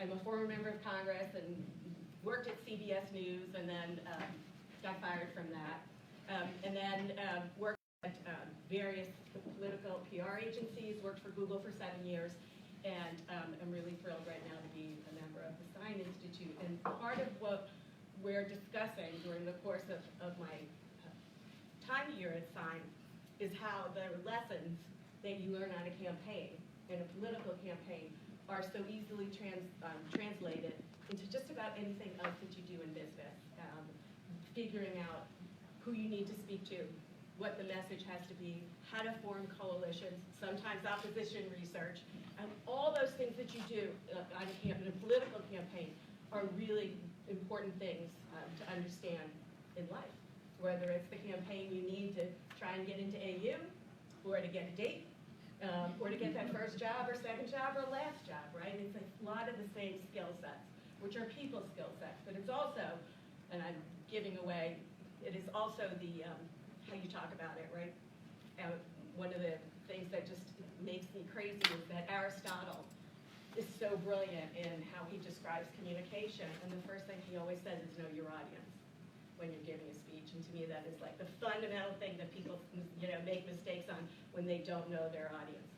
I'm a former member of Congress and worked at CBS News and then got fired from that. And then worked at various political PR agencies, worked for Google for 7 years, and I'm really thrilled right now to be a member of the Sine Institute. And part of what we're discussing during the course of my time here at Sine is how the lessons that you learn on a campaign, in a political campaign, are so easily translated into just about anything else that you do in business. Figuring out who you need to speak to, what the message has to be, how to form coalitions, sometimes opposition research, and all those things that you do in a political campaign are really important things to understand in life. Whether it's the campaign you need to try and get into AU, or to get a date, or to get that first job or second job or last job, right? It's a lot of the same skill sets, which are people skill sets, but it's also, and I'm giving away, it is also the, how you talk about it, right? One of the things that just makes me crazy is that Aristotle is so brilliant in how he describes communication, and the first thing he always says is know your audience when you're giving a speech, and to me that is like the fundamental thing that people make mistakes on when they don't know their audience.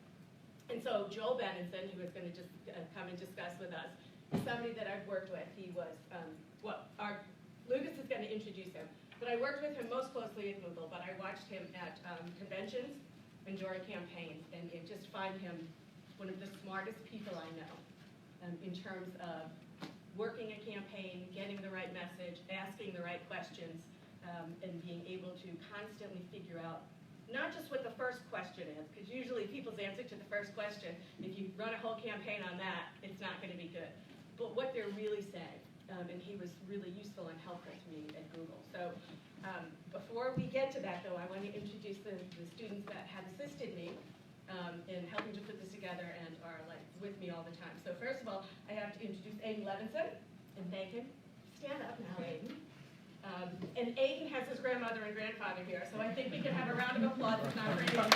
And so Joel Benenson, who is going to just come and discuss with us, is somebody that I've worked with. He was, Lucas is going to introduce him, but I worked with him most closely at Google, but I watched him at conventions and during campaigns, and I just find him one of the smartest people I know in terms of working a campaign, getting the right message, asking the right questions, and being able to constantly figure out not just what the first question is, because usually people's answer to the first question, if you run a whole campaign on that, it's not going to be good, but what they're really saying. And he was really useful and helpful to me at Google. So before we get to that, though, I want to introduce the students that have assisted me in helping to put this together and are with me all the time. So first of all, I have to introduce Aiden Levinson and thank him. Stand up now, Aiden. And Aiden has his grandmother and grandfather here, so I think we can have a round of applause. It's not for Aiden.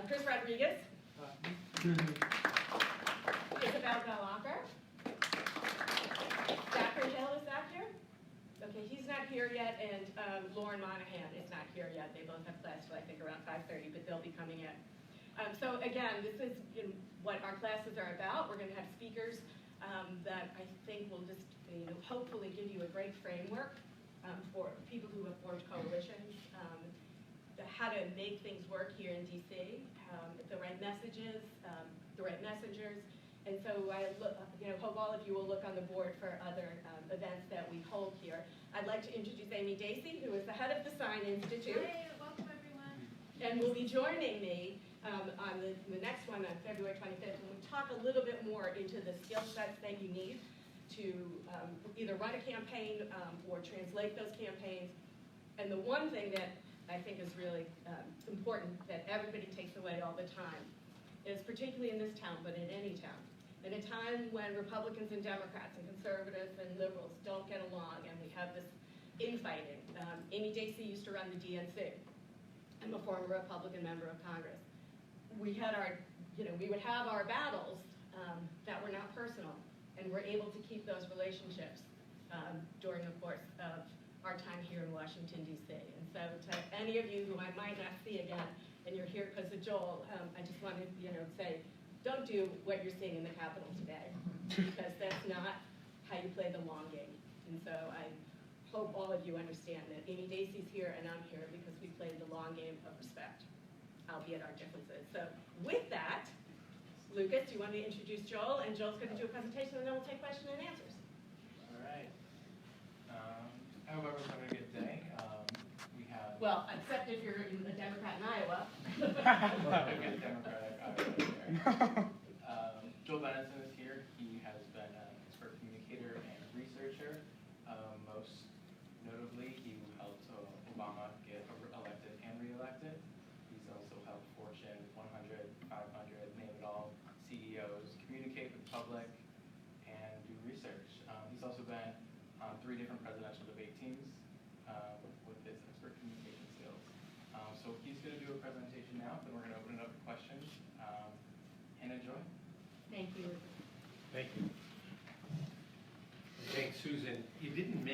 Chris Rodriguez. Isabel Gallagher. Zachary Hill, is that here? Okay, he's not here yet, and Lauren Monahan is not here yet. They both have class till I think around 5:30, but they'll be coming in. So again, this is what our classes are about. We're going to have speakers that I think will just hopefully give you a great framework for people who have formed coalitions, how to make things work here in DC, the right messages, the right messengers. And so I hope all of you will look on the board for other events that we hold here. I'd like to introduce Amy Dacey, who is the head of the Sine Institute. Hey, welcome everyone. And will be joining me on the next one on February 25th, when we talk a little bit more into the skill sets that you need to either run a campaign or translate those campaigns. And the one thing that I think is really important that everybody takes away all the time is, particularly in this town, but in any town, in a time when Republicans and Democrats and conservatives and liberals don't get along and we have this infighting. Amy Dacey used to run the DNC. I'm a former Republican member of Congress. We had we would have our battles that were not personal, and we're able to keep those relationships during the course of our time here in Washington, D.C. And so to any of you who I might not see again, and you're here because of Joel, I just want to say, don't do what you're seeing in the Capitol today, because that's not how you play the long game. And so I hope all of you understand that Amy Dacey's here and I'm here because we played the long game of respect, albeit our differences. So with that, Lucas, do you want me to introduce Joel? And Joel's going to do a presentation, and then we'll take questions and answers. All right. I hope everyone's having a good day. We have... Well, except if you're a Democrat in Iowa. A good Democratic Iowa. Joel Benenson is here. He has been an expert communicator and researcher. Most notably, he helped Obama get elected and re-elected. He's also helped Fortune 100, 500, name it all, CEOs communicate with the public and do research. He's also been on 3 different presidential debate teams with his expert communication skills. So he's going to do a presentation now, then we're going to open it up for questions and enjoy.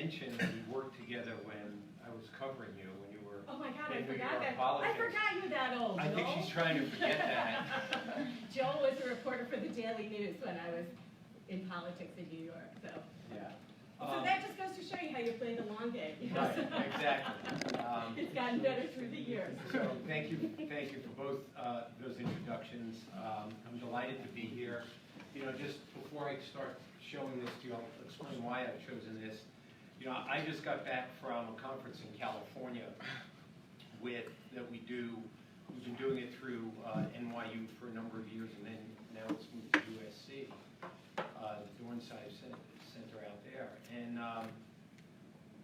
mention that we worked together when I was covering you, when you were Oh my God, I in New forgot York that. politics. I forgot you're that old, I think Joel. she's trying to forget that. Joel was a reporter for the Daily News when I was in politics in New York, so. Yeah. So that just goes to show you how you play the long game. Right, exactly. It's gotten better through the years. So thank you for both those introductions. I'm delighted to be here. You know, just before I start showing this to you, I'll explain why I've chosen this. You know, I just got back from a conference in California we've been doing it through NYU for a number of years, and then now it's moved to USC, the Dornsife Center out there. And,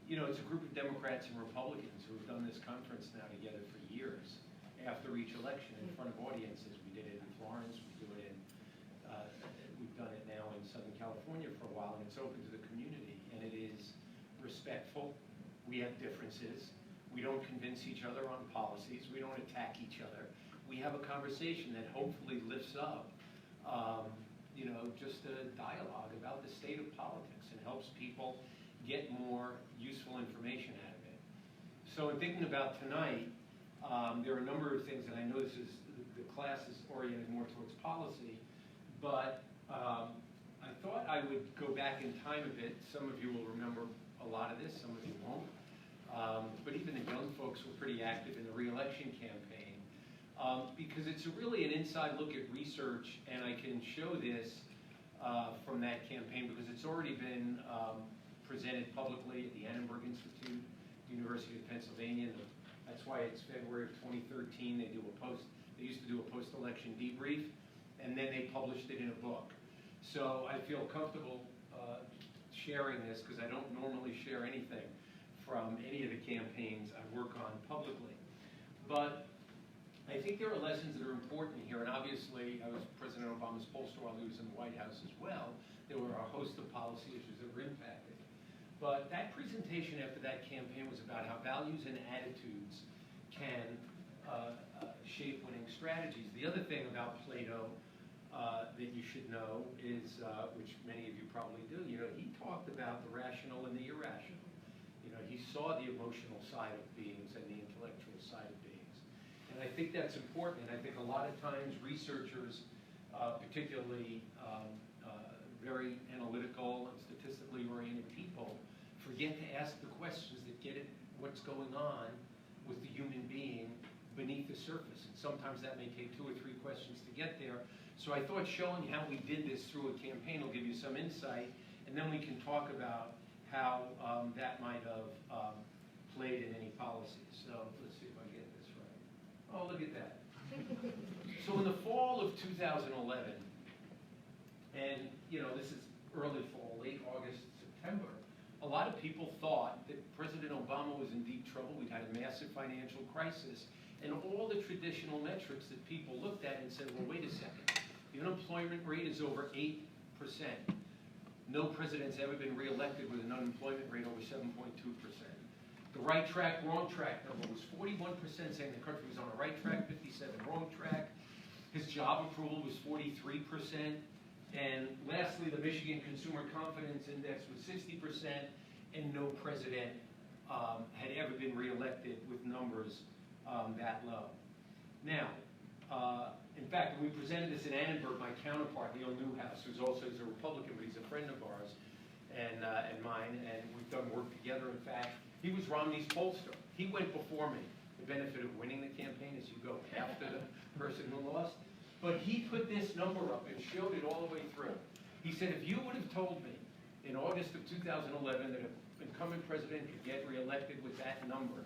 you know, it's a group of Democrats and Republicans who have done this conference now together for years, after each election in front of audiences. We did it in Florence, we've done it now in Southern California for a while, and it's open to the community, and it is respectful. We have differences. We don't convince each other on policies. We don't attack each other. We have a conversation that hopefully lifts up, you know, just a dialogue about the state of politics and helps people get more useful information out of it. So in thinking about tonight, there are a number of things that I know the class is oriented more towards policy, but I thought I would go back in time a bit. Some of you will remember a lot of this, some of you won't. But even the young folks were pretty active in the re-election campaign, because it's really an inside look at research, and I can show this from that campaign because it's already been presented publicly at the Annenberg Institute, University of Pennsylvania. That's why it's February of 2013. They used to do a post-election debrief, and then they published it in a book. So I feel comfortable sharing this because I don't normally share anything from any of the campaigns I work on publicly. But I think there are lessons that are important here, and obviously I was President Obama's pollster while he was in the White House as well. There were a host of policy issues that were impacted. But that presentation after that campaign was about how values and attitudes can shape winning strategies. The other thing about Plato that you should know is, which many of you probably do, you know, he talked about the rational and the irrational. You know, he saw the emotional side of beings and the intellectual side of beings. And I think that's important. And I think a lot of times researchers, particularly very analytical and statistically oriented people, forget to ask the questions that get at what's going on with the human being beneath the surface. And sometimes that may take 2 or 3 questions to get there. So I thought showing how we did this through a campaign will give you some insight, and then we can talk about how that might have played in any policies. So let's see if I get this right. Oh, look at that. So in the fall of 2011, and you know, this is early fall, late August, September, a lot of people thought that President Obama was in deep trouble. We'd had a massive financial crisis, and all the traditional metrics that people looked at and said, well, wait a second. The unemployment rate is over 8%. No president's ever been reelected with an unemployment rate over 7.2%. The right track, wrong track number was 41% saying the country was on the right track, 57% wrong track. His job approval was 43%. And lastly, the Michigan Consumer Confidence Index was 60%, and no president had ever been reelected with numbers that low. Now, in fact, when we presented this in Annenberg, my counterpart, Neil Newhouse, who's also a Republican, but he's a friend of ours and mine, and we've done work together. In fact, he was Romney's pollster. He went before me. The benefit of winning the campaign is you go after the person who lost. But he put this number up and showed it all the way through. He said, if you would have told me in August of 2011 that an incumbent president could get reelected with that number,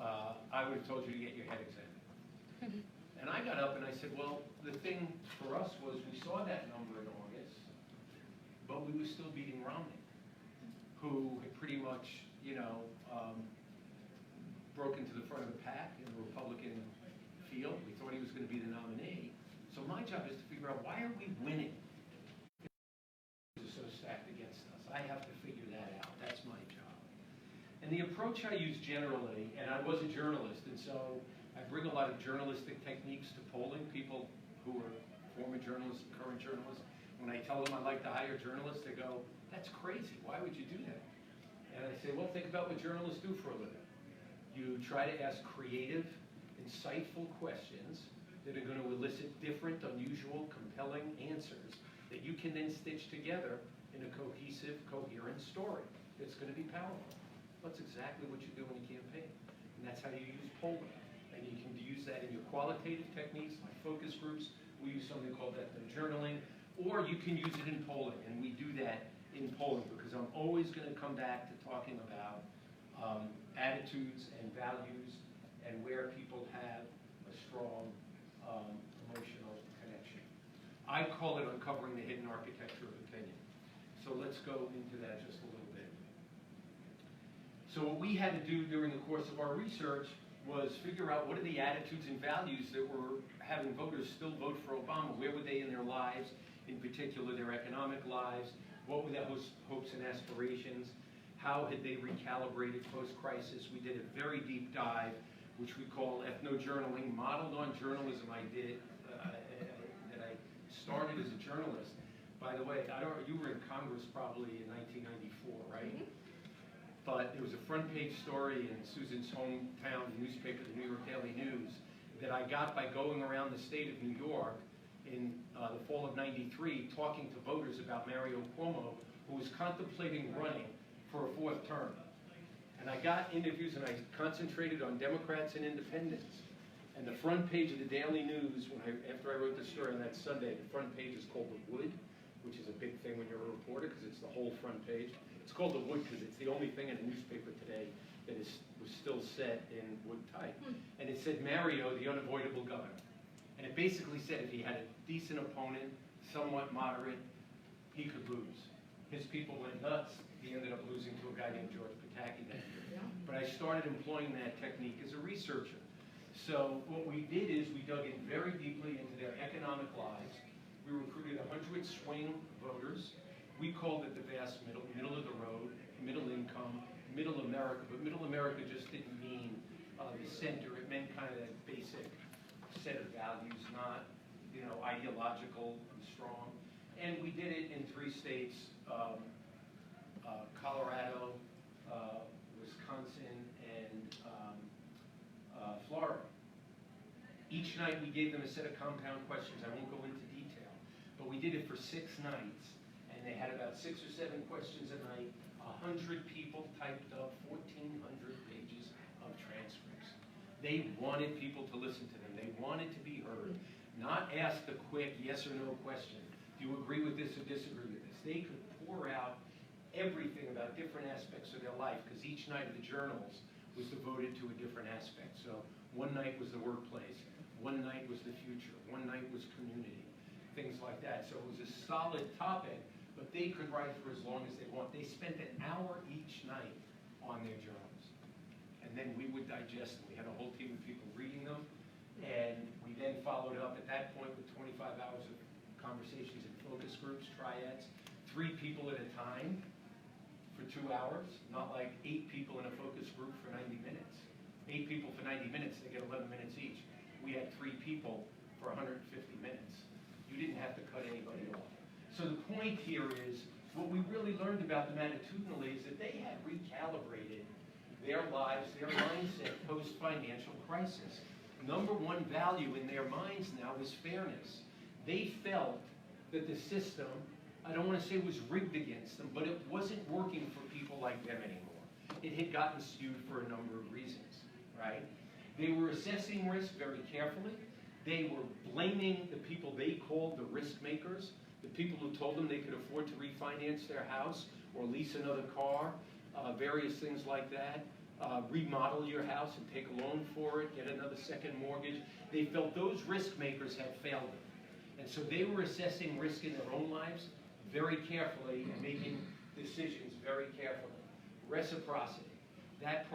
I would have told you to get your head examined. And I got up and I said, well, the thing for us was we saw that number in August, but we were still beating Romney, who had pretty much, you know, broken to the front of the pack in the Republican field. We thought he was going to be the nominee. So my job is to figure out, why are we winning? It's so stacked against us. I have to figure that out. That's my job. And the approach I use generally, and I was a journalist, and so I bring a lot of journalistic techniques to polling. People who are former journalists, current journalists, when I tell them I'd like to hire journalists, they go, that's crazy. Why would you do that? And I say, well, think about what journalists do for a living. You try to ask creative, insightful questions that are going to elicit different, unusual, compelling answers that you can then stitch together in a cohesive, coherent story that's going to be powerful. That's exactly what you do in a campaign. And that's how you use polling. And you can use that in your qualitative techniques, like focus groups. We use something called ethno-journaling. Or you can use it in polling, and we do that in polling because I'm always going to come back to talking about attitudes and values and where people have a strong emotional connection. I call it uncovering the hidden architecture of opinion. So let's go into that just a little bit. So what we had to do during the course of our research was figure out what are the attitudes and values that were having voters still vote for Obama. Where were they in their lives, in particular their economic lives? What were their hopes and aspirations? How had they recalibrated post-crisis? We did a very deep dive, which we call ethno-journaling, modeled on journalism I did, that I started as a journalist. By the way, you were in Congress probably in 1994, right? Mm-hmm. But there was a front page story in Susan's hometown newspaper, the New York Daily News, that I got by going around the state of New York in the fall of '93, talking to voters about Mario Cuomo, who was contemplating running for a fourth term. And I got interviews and I concentrated on Democrats and independents. And the front page of the Daily News, after I wrote the story on that Sunday, the front page is called The Wood, which is a big thing when you're a reporter because it's the whole front page. It's called The Wood because it's the only thing in a newspaper today that was still set in wood type. And it said Mario, the unavoidable governor. And it basically said if he had a decent opponent, somewhat moderate, he could lose. His people went nuts. He ended up losing to a guy named George Pataki that year. But I started employing that technique as a researcher. So what we did is we dug in very deeply into their economic lives. We recruited 100 swing voters. We called it the vast middle of the road, middle income, middle America. But middle America just didn't mean the center. It meant kind of that basic set of values, not ideological and strong. And we did it in 3 states, Colorado, Wisconsin, and Florida. Each night we gave them a set of compound questions. I won't go into detail, but we did it for 6 nights, and they had about 6 or 7 questions a night. 100 people typed up 1,400 pages of transcripts. They wanted people to listen to them. They wanted to be heard, not ask the quick yes or no question. Do you agree with this or disagree with this? They could pour out everything about different aspects of their life because each night of the journals was devoted to a different aspect. So one night was the workplace, one night was the future, one night was community, things like that. So it was a solid topic, but they could write for as long as they want. They spent an hour each night on their journals. And then we would digest them. We had a whole team of people reading them, and we then followed up at that point with 25 hours of conversations in focus groups, triads, 3 people at a time for 2 hours, not like 8 people in a focus group for 90 minutes. 8 people for 90 minutes, they get 11 minutes each. We had 3 people for 150 minutes. You didn't have to cut anybody off. So the point here is, what we really learned about them attitudinally is that they had recalibrated their lives, their mindset post-financial crisis. Number 1 value in their minds now was fairness. They felt that the system, I don't want to say it was rigged against them, but it wasn't working for people like them anymore. It had gotten skewed for a number of reasons, right? They were assessing risk very carefully. They were blaming the people they called the risk makers, the people who told them they could afford to refinance their house or lease another car, various things like that. Remodel your house and take a loan for it, get another second mortgage. They felt those risk makers had failed them. And so they were assessing risk in their own lives very carefully and making decisions very carefully. Reciprocity. That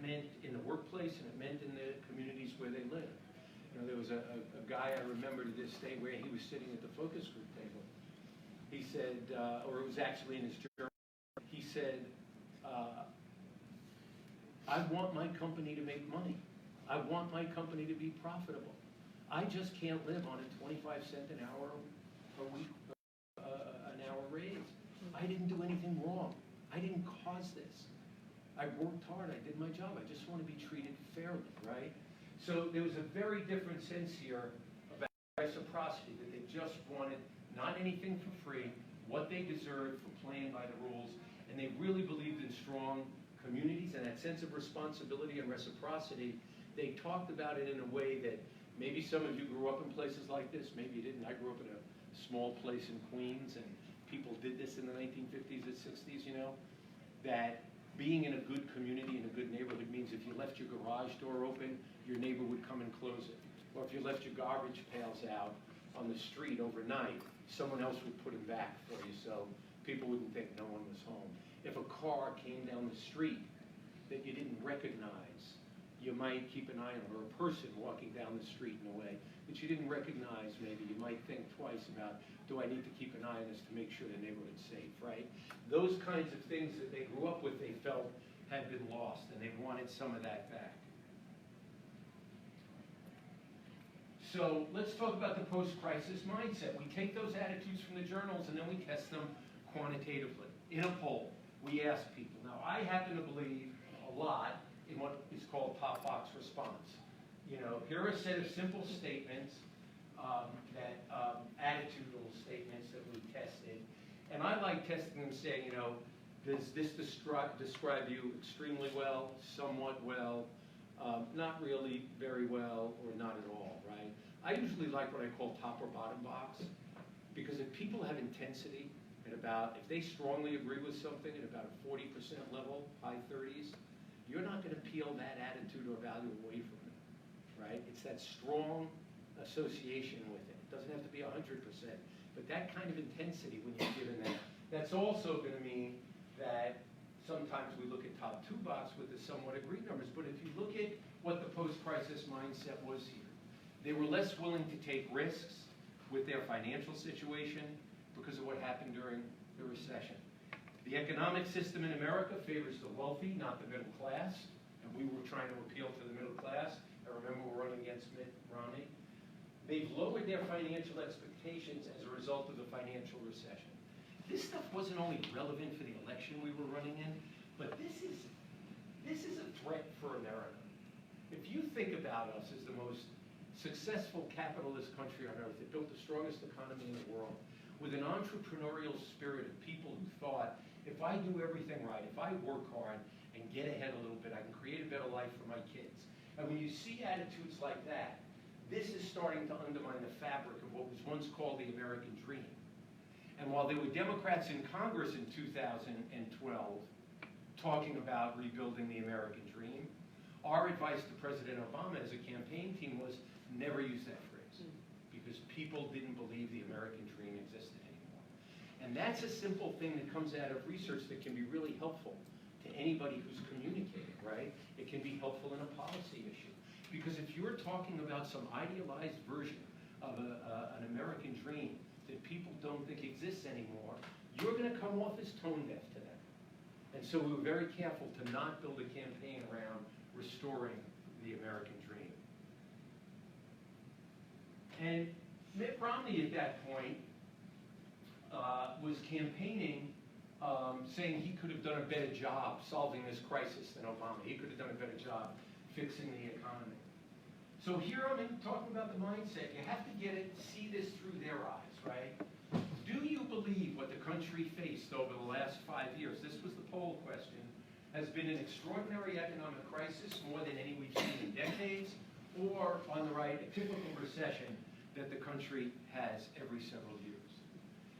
meant in the workplace and it meant in the communities where they lived. There was a guy I remember to this day where he was sitting at the focus group table. He said, or it was actually in his journal, he said, I want my company to make money. I want my company to be profitable. I just can't live on a 25-cent an hour a week, an hour raise. I didn't do anything wrong. I didn't cause this. I worked hard, I did my job, I just want to be treated fairly, right? So there was a very different sense here about reciprocity, that they just wanted not anything for free, what they deserved for playing by the rules, and they really believed in strong communities and that sense of responsibility and reciprocity. They talked about it in a way that maybe some of you grew up in places like this, maybe you didn't. I grew up in a small place in Queens, and people did this in the 1950s and 60s, you know, that being in a good community, in a good neighborhood, means if you left your garage door open, your neighbor would come and close it. Or if you left your garbage pails out on the street overnight, someone else would put them back for you so people wouldn't think no one was home. If a car came down the street that you didn't recognize, you might keep an eye on it. Or a person walking down the street in a way that you didn't recognize, maybe you might think twice about, do I need to keep an eye on this to make sure the neighborhood's safe, right? Those kinds of things that they grew up with, they felt had been lost, and they wanted some of that back. So let's talk about the post-crisis mindset. We take those attitudes from the journals and then we test them quantitatively. In a poll, we ask people. Now, I happen to believe a lot in what is called top box response. You know, here are a set of simple statements, attitudinal statements that we tested. And I like testing them saying, you know, does this describe you extremely well, somewhat well, not really very well, or not at all, right? I usually like what I call top or bottom box, because if people have intensity at about, if they strongly agree with something at about a 40% level, high 30s, you're not going to peel that attitude or value away from it, right? It's that strong association with it. It doesn't have to be 100%, but that kind of intensity when you're given that, that's also going to mean that sometimes we look at top two box with the somewhat agreed numbers, but if you look at what the post-crisis mindset was here, they were less willing to take risks with their financial situation because of what happened during the recession. The economic system in America favors the wealthy, not the middle class, and we were trying to appeal to the middle class. I remember we're running against Mitt Romney. They've lowered their financial expectations as a result of the financial recession. This stuff wasn't only relevant for the election we were running in, but this is a threat for America. If you think about us as the most successful capitalist country on earth that built the strongest economy in the world, with an entrepreneurial spirit of people who thought, if I do everything right, if I work hard and get ahead a little bit, I can create a better life for my kids. And when you see attitudes like that, this is starting to undermine the fabric of what was once called the American dream. And while there were Democrats in Congress in 2012 talking about rebuilding the American dream, our advice to President Obama as a campaign team was never use that phrase, because people didn't believe the American dream existed anymore. And that's a simple thing that comes out of research that can be really helpful to anybody who's communicating, right? It can be helpful in a policy issue. Because if you're talking about some idealized version of an American dream that people don't think exists anymore, you're going to come off as tone deaf to them. And so we were very careful to not build a campaign around restoring the American dream. And Mitt Romney at that point was campaigning saying he could have done a better job solving this crisis than Obama. He could have done a better job fixing the economy. So here I'm talking about the mindset. You have to get it, see this through their eyes, right? Do you believe what the country faced over the last 5 years, this was the poll question, has been an extraordinary economic crisis, more than any we've seen in decades, or on the right, a typical recession that the country has every several years?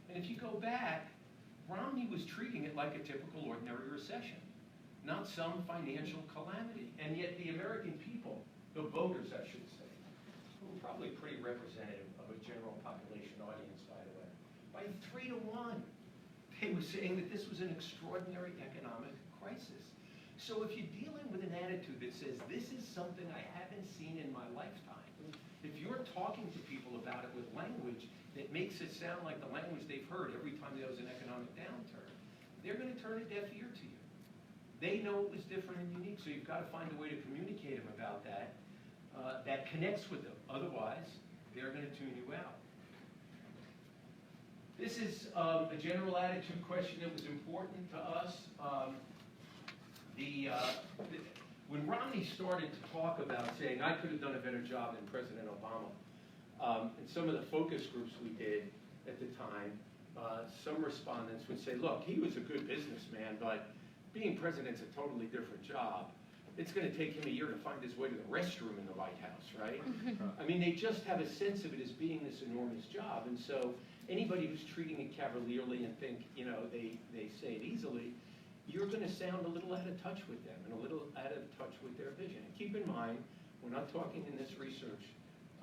And if you go back, Romney was treating it like a typical ordinary recession, not some financial calamity. And yet the American people, the voters, I should say, who were probably pretty representative of a general population audience, by the way, by 3 to 1, they were saying that this was an extraordinary economic crisis. So if you're dealing with an attitude that says, this is something I haven't seen in my lifetime, if you're talking to people about it with language that makes it sound like the language they've heard every time there was an economic downturn, they're going to turn a deaf ear to you. They know it was different and unique, so you've got to find a way to communicate them about that that connects with them. Otherwise, they're going to tune you out. This is a general attitude question that was important to us. when Romney started to talk about saying, I could have done a better job than President Obama, and some of the focus groups we did at the time, some respondents would say, look, he was a good businessman, but being president's a totally different job. It's going to take him a year to find his way to the restroom in the White House, right? I mean, they just have a sense of it as being this enormous job. And so anybody who's treating it cavalierly and think, you know, they say it easily, you're going to sound a little out of touch with them and a little out of touch with their vision. And keep in mind, we're not talking in this research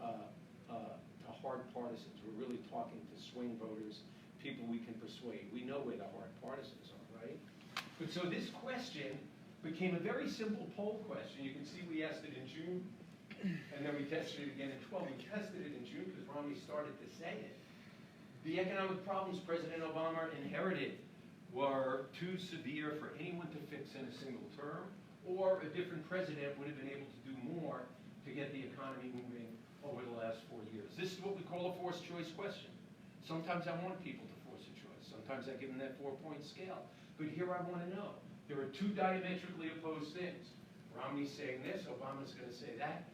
to hard partisans. We're really talking to swing voters, people we can persuade. We know where the hard partisans are, right? But so this question became a very simple poll question. You can see we asked it in June, and then we tested it again in 12. We tested it in June because Romney started to say it. The economic problems President Obama inherited were too severe for anyone to fix in a single term, or a different president would have been able to do more to get the economy moving over the last 4 years. This is what we call a forced choice question. Sometimes I want people to force a choice. Sometimes I give them that 4-point scale. But here I want to know. There are two diametrically opposed things. Romney's saying this, Obama's going to say that.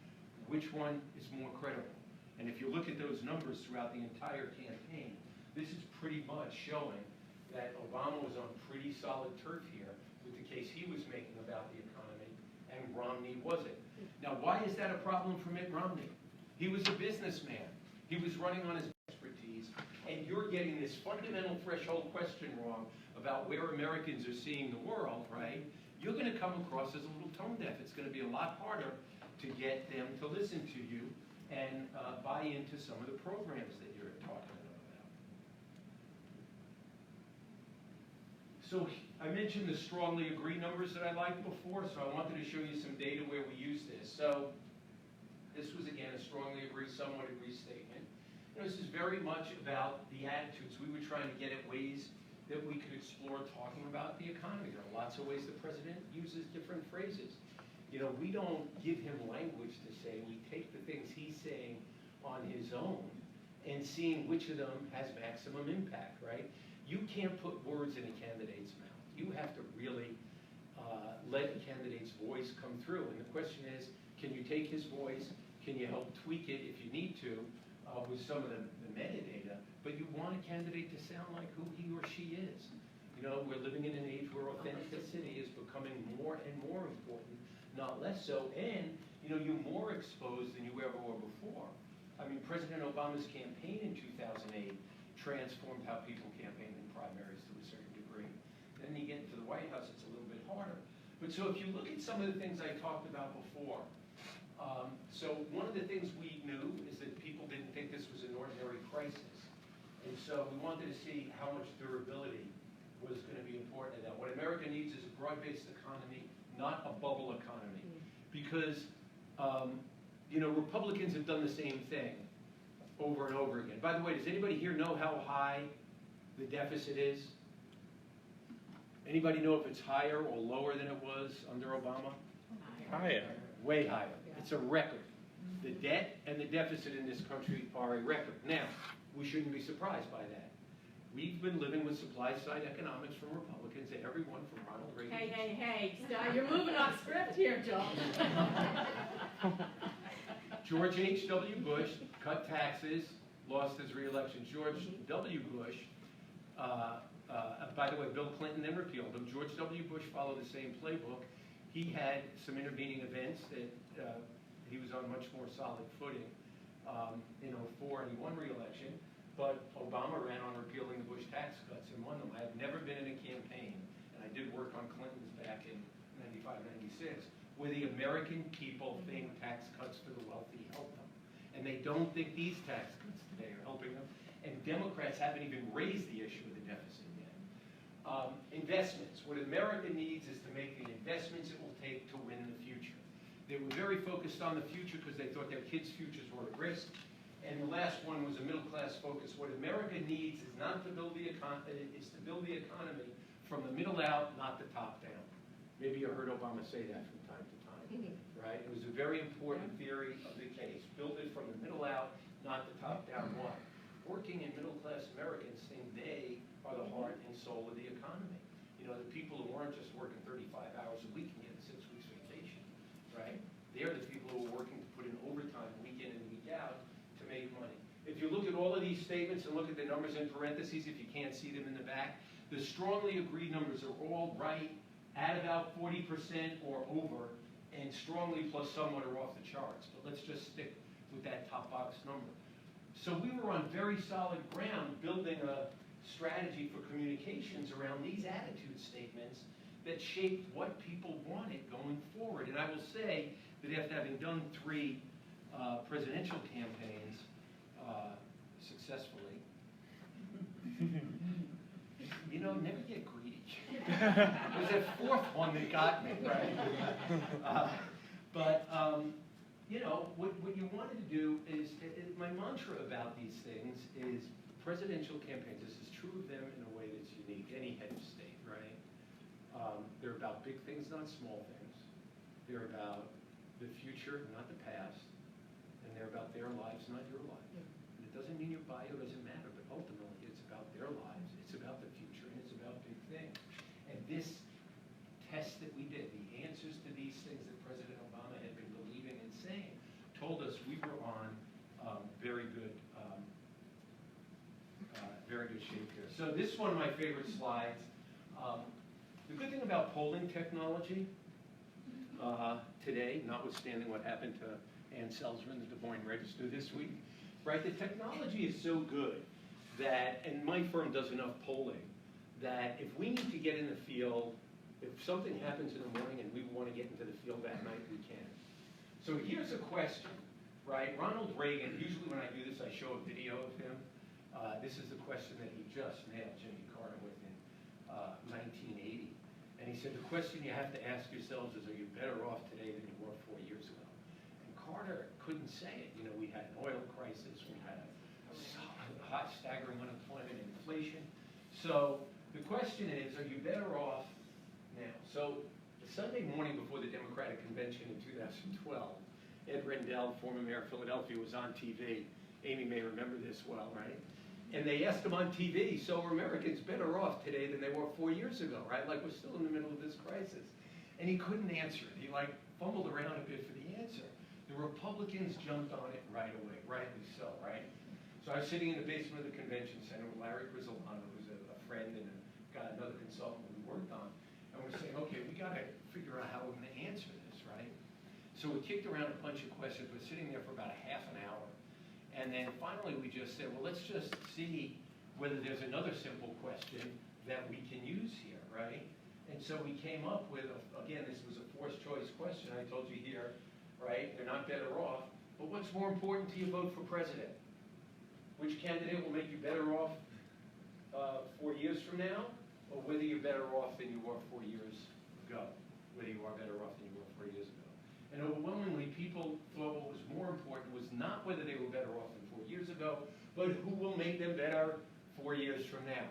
Which one is more credible? And if you look at those numbers throughout the entire campaign, this is pretty much showing that Obama was on pretty solid turf here with the case he was making about the economy, and Romney wasn't. Now, why is that a problem for Mitt Romney? He was a businessman. He was running on his expertise, and you're getting this fundamental threshold question wrong about where Americans are seeing the world, right? You're going to come across as a little tone deaf. It's going to be a lot harder to get them to listen to you and buy into some of the programs that you're talking about. So I mentioned the strongly agree numbers that I liked before, so I wanted to show you some data where we use this. So this was, again, a strongly agree, somewhat agree statement. You know, this is very much about the attitudes. We were trying to get at ways that we could explore talking about the economy. There are lots of ways the president uses different phrases. You know, we don't give him language to say. We take the things he's saying on his own and seeing which of them has maximum impact, right? You can't put words in a candidate's mouth. You have to really let a candidate's voice come through. And the question is, can you take his voice? Can you help tweak it if you need to with some of the metadata? But you want a candidate to sound like who he or she is. You know, we're living in an age where authenticity is becoming more and more important, not less so. And, you know, you're more exposed than you ever were before. I mean, President Obama's campaign in 2008 transformed how people campaigned in primaries to a certain degree. Then you get into the White House, it's a little bit harder. But so if you look at some of the things I talked about before, so one of the things we knew is that people didn't think this was an ordinary crisis. And so we wanted to see how much durability was going to be important in that. What America needs is a broad-based economy, not a bubble economy. Because, you know, Republicans have done the same thing over and over again. By the way, does anybody here know how high the deficit is? Anybody know if it's higher or lower than it was under Obama? Higher. Way higher. It's a record. The debt and the deficit in this country are a record. Now, we shouldn't be surprised by that. We've been living with supply-side economics from Republicans, everyone from Ronald Reagan. Hey, stop. You're moving off script here, Joel. George H.W. Bush cut taxes, lost his re-election. George W. Bush, by the way, Bill Clinton then repealed them. George W. Bush followed the same playbook. He had some intervening events that he was on much more solid footing in 2004, and he won re-election. But Obama ran on repealing the Bush tax cuts and won them. I have never been in a campaign, and I did work on Clinton's back in 95, 96, where the American people think tax cuts for the wealthy help them. And they don't think these tax cuts today are helping them. And Democrats haven't even raised the issue of the deficit yet. Investments. What America needs is to make the investments it will take to win the future. They were very focused on the future because they thought their kids' futures were at risk. And the last one was a middle-class focus. What America needs is not to build the economy from the middle out, not the top down. Maybe you heard Obama say that from time to time, right? It was a very important theory of the case. Build it from the middle out, not the top down. Why? Working and middle-class Americans think they are the heart and soul of the economy. You You know, the people who aren't just working 35 hours a week and getting 6 weeks vacation, right? They're the people who are working to put in overtime week in and week out to make money. If you look at all of these statements and look at the numbers in parentheses, if you can't see them in the back, the strongly agreed numbers are all right at about 40% or over, and strongly plus somewhat are off the charts. But let's just stick with that top box number. So we were on very solid ground building a strategy for communications around these attitude statements that shaped what people wanted going forward. And I will say that after having done 3 presidential campaigns successfully, you know, never get greedy. It was that 4th one that got me, right? You know, what you wanted to do is, my mantra about these things is presidential campaigns, this is true of them in a way that's unique, any head of state, right? They're about big things, not small things. They're about the future, not the past. And they're about their lives, not your life. And it doesn't mean your bio doesn't matter, but ultimately it's about their lives, it's about the future, and it's about big things. And this test that we did, the answers to these things that President Obama had been believing and saying, told us we were on very good shape here. So this is one of my favorite slides. The good thing about polling technology today, notwithstanding what happened to Ann Selzer in the Des Moines Register this week, right? The technology is so good that, and my firm does enough polling, that if we need to get in the field, if something happens in the morning and we want to get into the field that night, we can. So here's a question, right? Ronald Reagan, usually when I do this, I show a video of him. This is the question that he just nailed Jimmy Carter with in 1980. And he said, the question you have to ask yourselves is, are you better off today than you were 4 years ago? And Carter couldn't say it. You know, we had an oil crisis, we had a hot, staggering unemployment and inflation. So the question is, are you better off now? So the Sunday morning before the Democratic Convention in 2012, Ed Rendell, former mayor of Philadelphia, was on TV. Amy may remember this well, right? And they asked him on TV, so are Americans better off today than they were 4 years ago, right? Like, we're still in the middle of this crisis. And he couldn't answer it. He, like, fumbled around a bit for the answer. The Republicans jumped on it right away, rightly so, right? So I was sitting in the basement of the convention center with Larry Grizzolano, who's a friend and another consultant we worked on, and we're saying, okay, we got to figure out how we're going to answer this, right? So we kicked around a bunch of questions. We're sitting there for about a half an hour. And then finally we just said, well, let's just see whether there's another simple question that we can use here, right? And so we came up with, again, this was a forced choice question. I told you here, right? They're not better off. But what's more important to you vote for president? Which candidate will make you better off 4 years from now? Or whether you're better off than you were 4 years ago? Whether you are better off than you were 4 years ago? And overwhelmingly, people thought what was more important was not whether they were better off than 4 years ago, but who will make them better 4 years from now.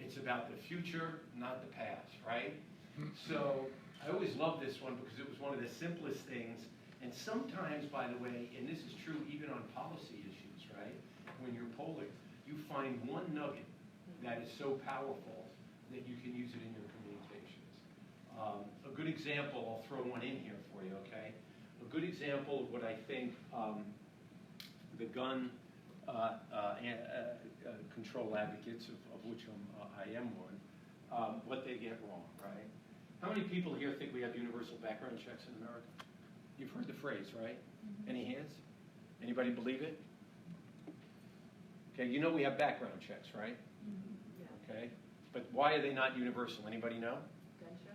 It's about the future, not the past, right? So I always loved this one because it was one of the simplest things. And sometimes, by the way, and this is true even on policy issues, right? When you're polling, you find one nugget that is so powerful that you can use it in your communications. A good example, I'll throw one in here for you, okay? A good example of what I think the gun control advocates, of which I am one, what they get wrong, right? How many people here think we have universal background checks in America? You've heard the phrase, right? Mm-hmm. Any hands? Anybody believe it? Okay, you know we have background checks, right? Mm-hmm. Yeah. Okay, but why are they not universal? Anybody know? Gun show?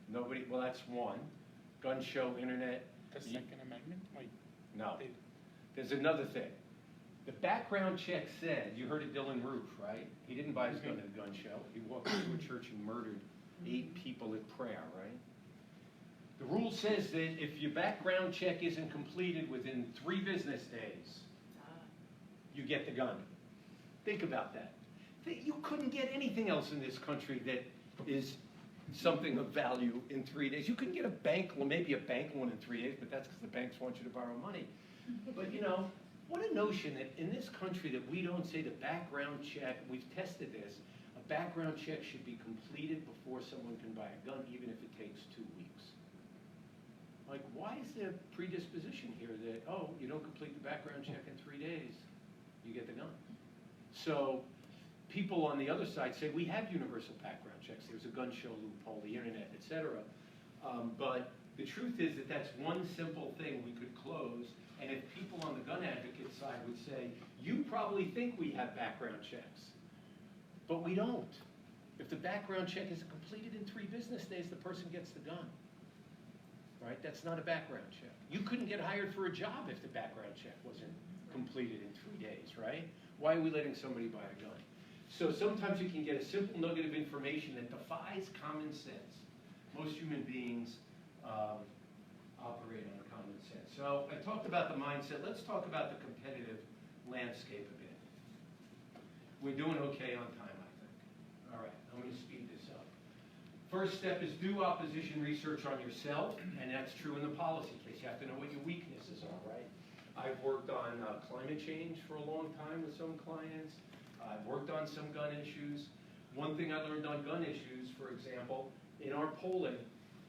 Nobody, well, that's one. Gun show, internet. The Second Amendment? Wait. No. There's another thing. The background check said, you heard of Dylan Roof, right? He didn't buy his gun at a gun show. He walked into a church and murdered 8 people at prayer, right? The rule says that if your background check isn't completed within 3 business days, you get the gun. Think about that. You couldn't get anything else in this country that is something of value in 3 days. You couldn't get a bank loan, maybe a bank loan in 3 days, but that's because the banks want you to borrow money. But you know, what a notion that in this country that we don't say the background check, we've tested this, A background check should be completed before someone can buy a gun, even if it takes 2 weeks. Like, why is there predisposition here that, oh, you don't complete the background check in 3 days, you get the gun? So people on the other side say, we have universal background checks. There's a gun show loophole, the internet, et cetera. But the truth is that that's one simple thing we could close. And if people on the gun advocate side would say, you probably think we have background checks, but we don't. If the background check is completed in 3 business days, the person gets the gun. Right? That's not a background check. You couldn't get hired for a job if the background check wasn't completed in 3 days, right? Why are we letting somebody buy a gun? So sometimes you can get a simple nugget of information that defies common sense. Most human beings operate on common sense. So I talked about the mindset. Let's talk about the competitive landscape a bit. We're doing okay on time, I think. All right, I'm going to speed this up. First step is do opposition research on yourself, and that's true in the policy case. You have to know what your weaknesses are, right? I've worked on climate change for a long time with some clients. I've worked on some gun issues. One thing I learned on gun issues, for example, in our polling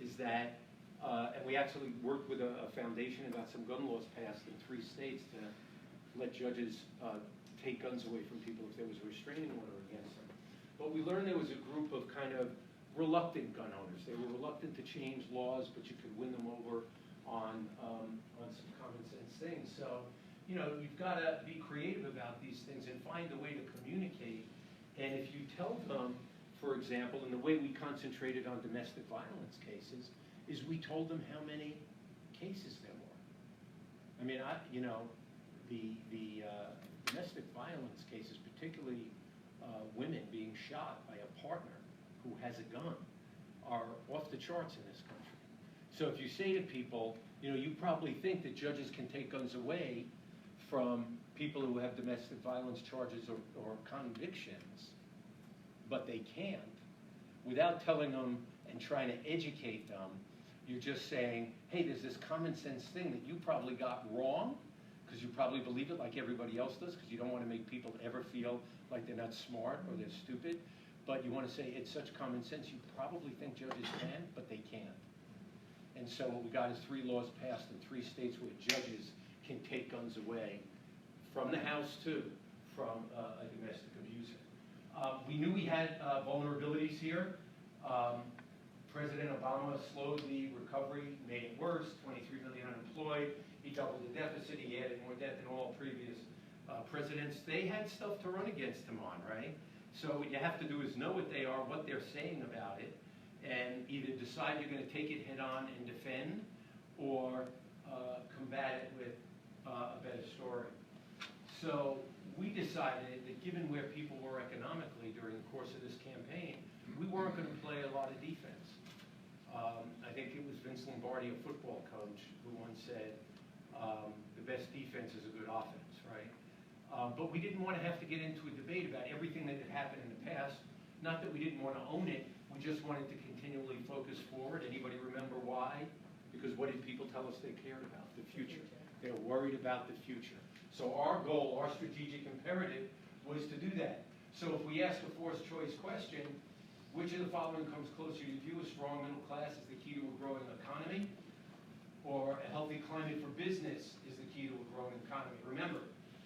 is that, and we actually worked with a foundation and got some gun laws passed in 3 states to let judges take guns away from people if there was a restraining order against them. But we learned there was a group of kind of reluctant gun owners. They were reluctant to change laws, but you could win them over on some common sense things. So, you know, you've got to be creative about these things and find a way to communicate. And if you tell them, for example, and the way we concentrated on domestic violence cases, is we told them how many cases there were. I mean, the domestic violence cases, particularly women being shot by a partner who has a gun, are off the charts in this country. So if you say to people, you know, you probably think that judges can take guns away from people who have domestic violence charges or convictions, but they can't, without telling them and trying to educate them, you're just saying, hey, there's this common sense thing that you probably got wrong, because you probably believe it like everybody else does, because you don't want to make people ever feel like they're not smart or they're stupid. But you want to say it's such common sense, you probably think judges can, but they can't. And so what we got is 3 laws passed in 3 states where judges can take guns away from the house too, from a domestic abuser. We knew we had vulnerabilities here. President Obama slowed the recovery, made it worse, 23 million unemployed. He doubled the deficit, he added more debt than all previous presidents. They had stuff to run against him on, right? So what you have to do is know what they are, what they're saying about it, and either decide you're going to take it head on and defend, or combat it with a better story. So we decided that given where people were economically during the course of this campaign, we weren't going to play a lot of defense. I think it was Vince Lombardi, a football coach, who once said, the best defense is a good offense, right? But we didn't want to have to get into a debate about everything that had happened in the past. Not that we didn't want to own it, we just wanted to continually focus forward. Anybody remember why? Because what did people tell us they cared about? The future. They were worried about the future. So our goal, our strategic imperative, was to do that. So if we ask a forced choice question, which of the following comes closer to your view? A strong middle class is the key to a growing economy, or a healthy climate for business is the key to a growing economy? Remember,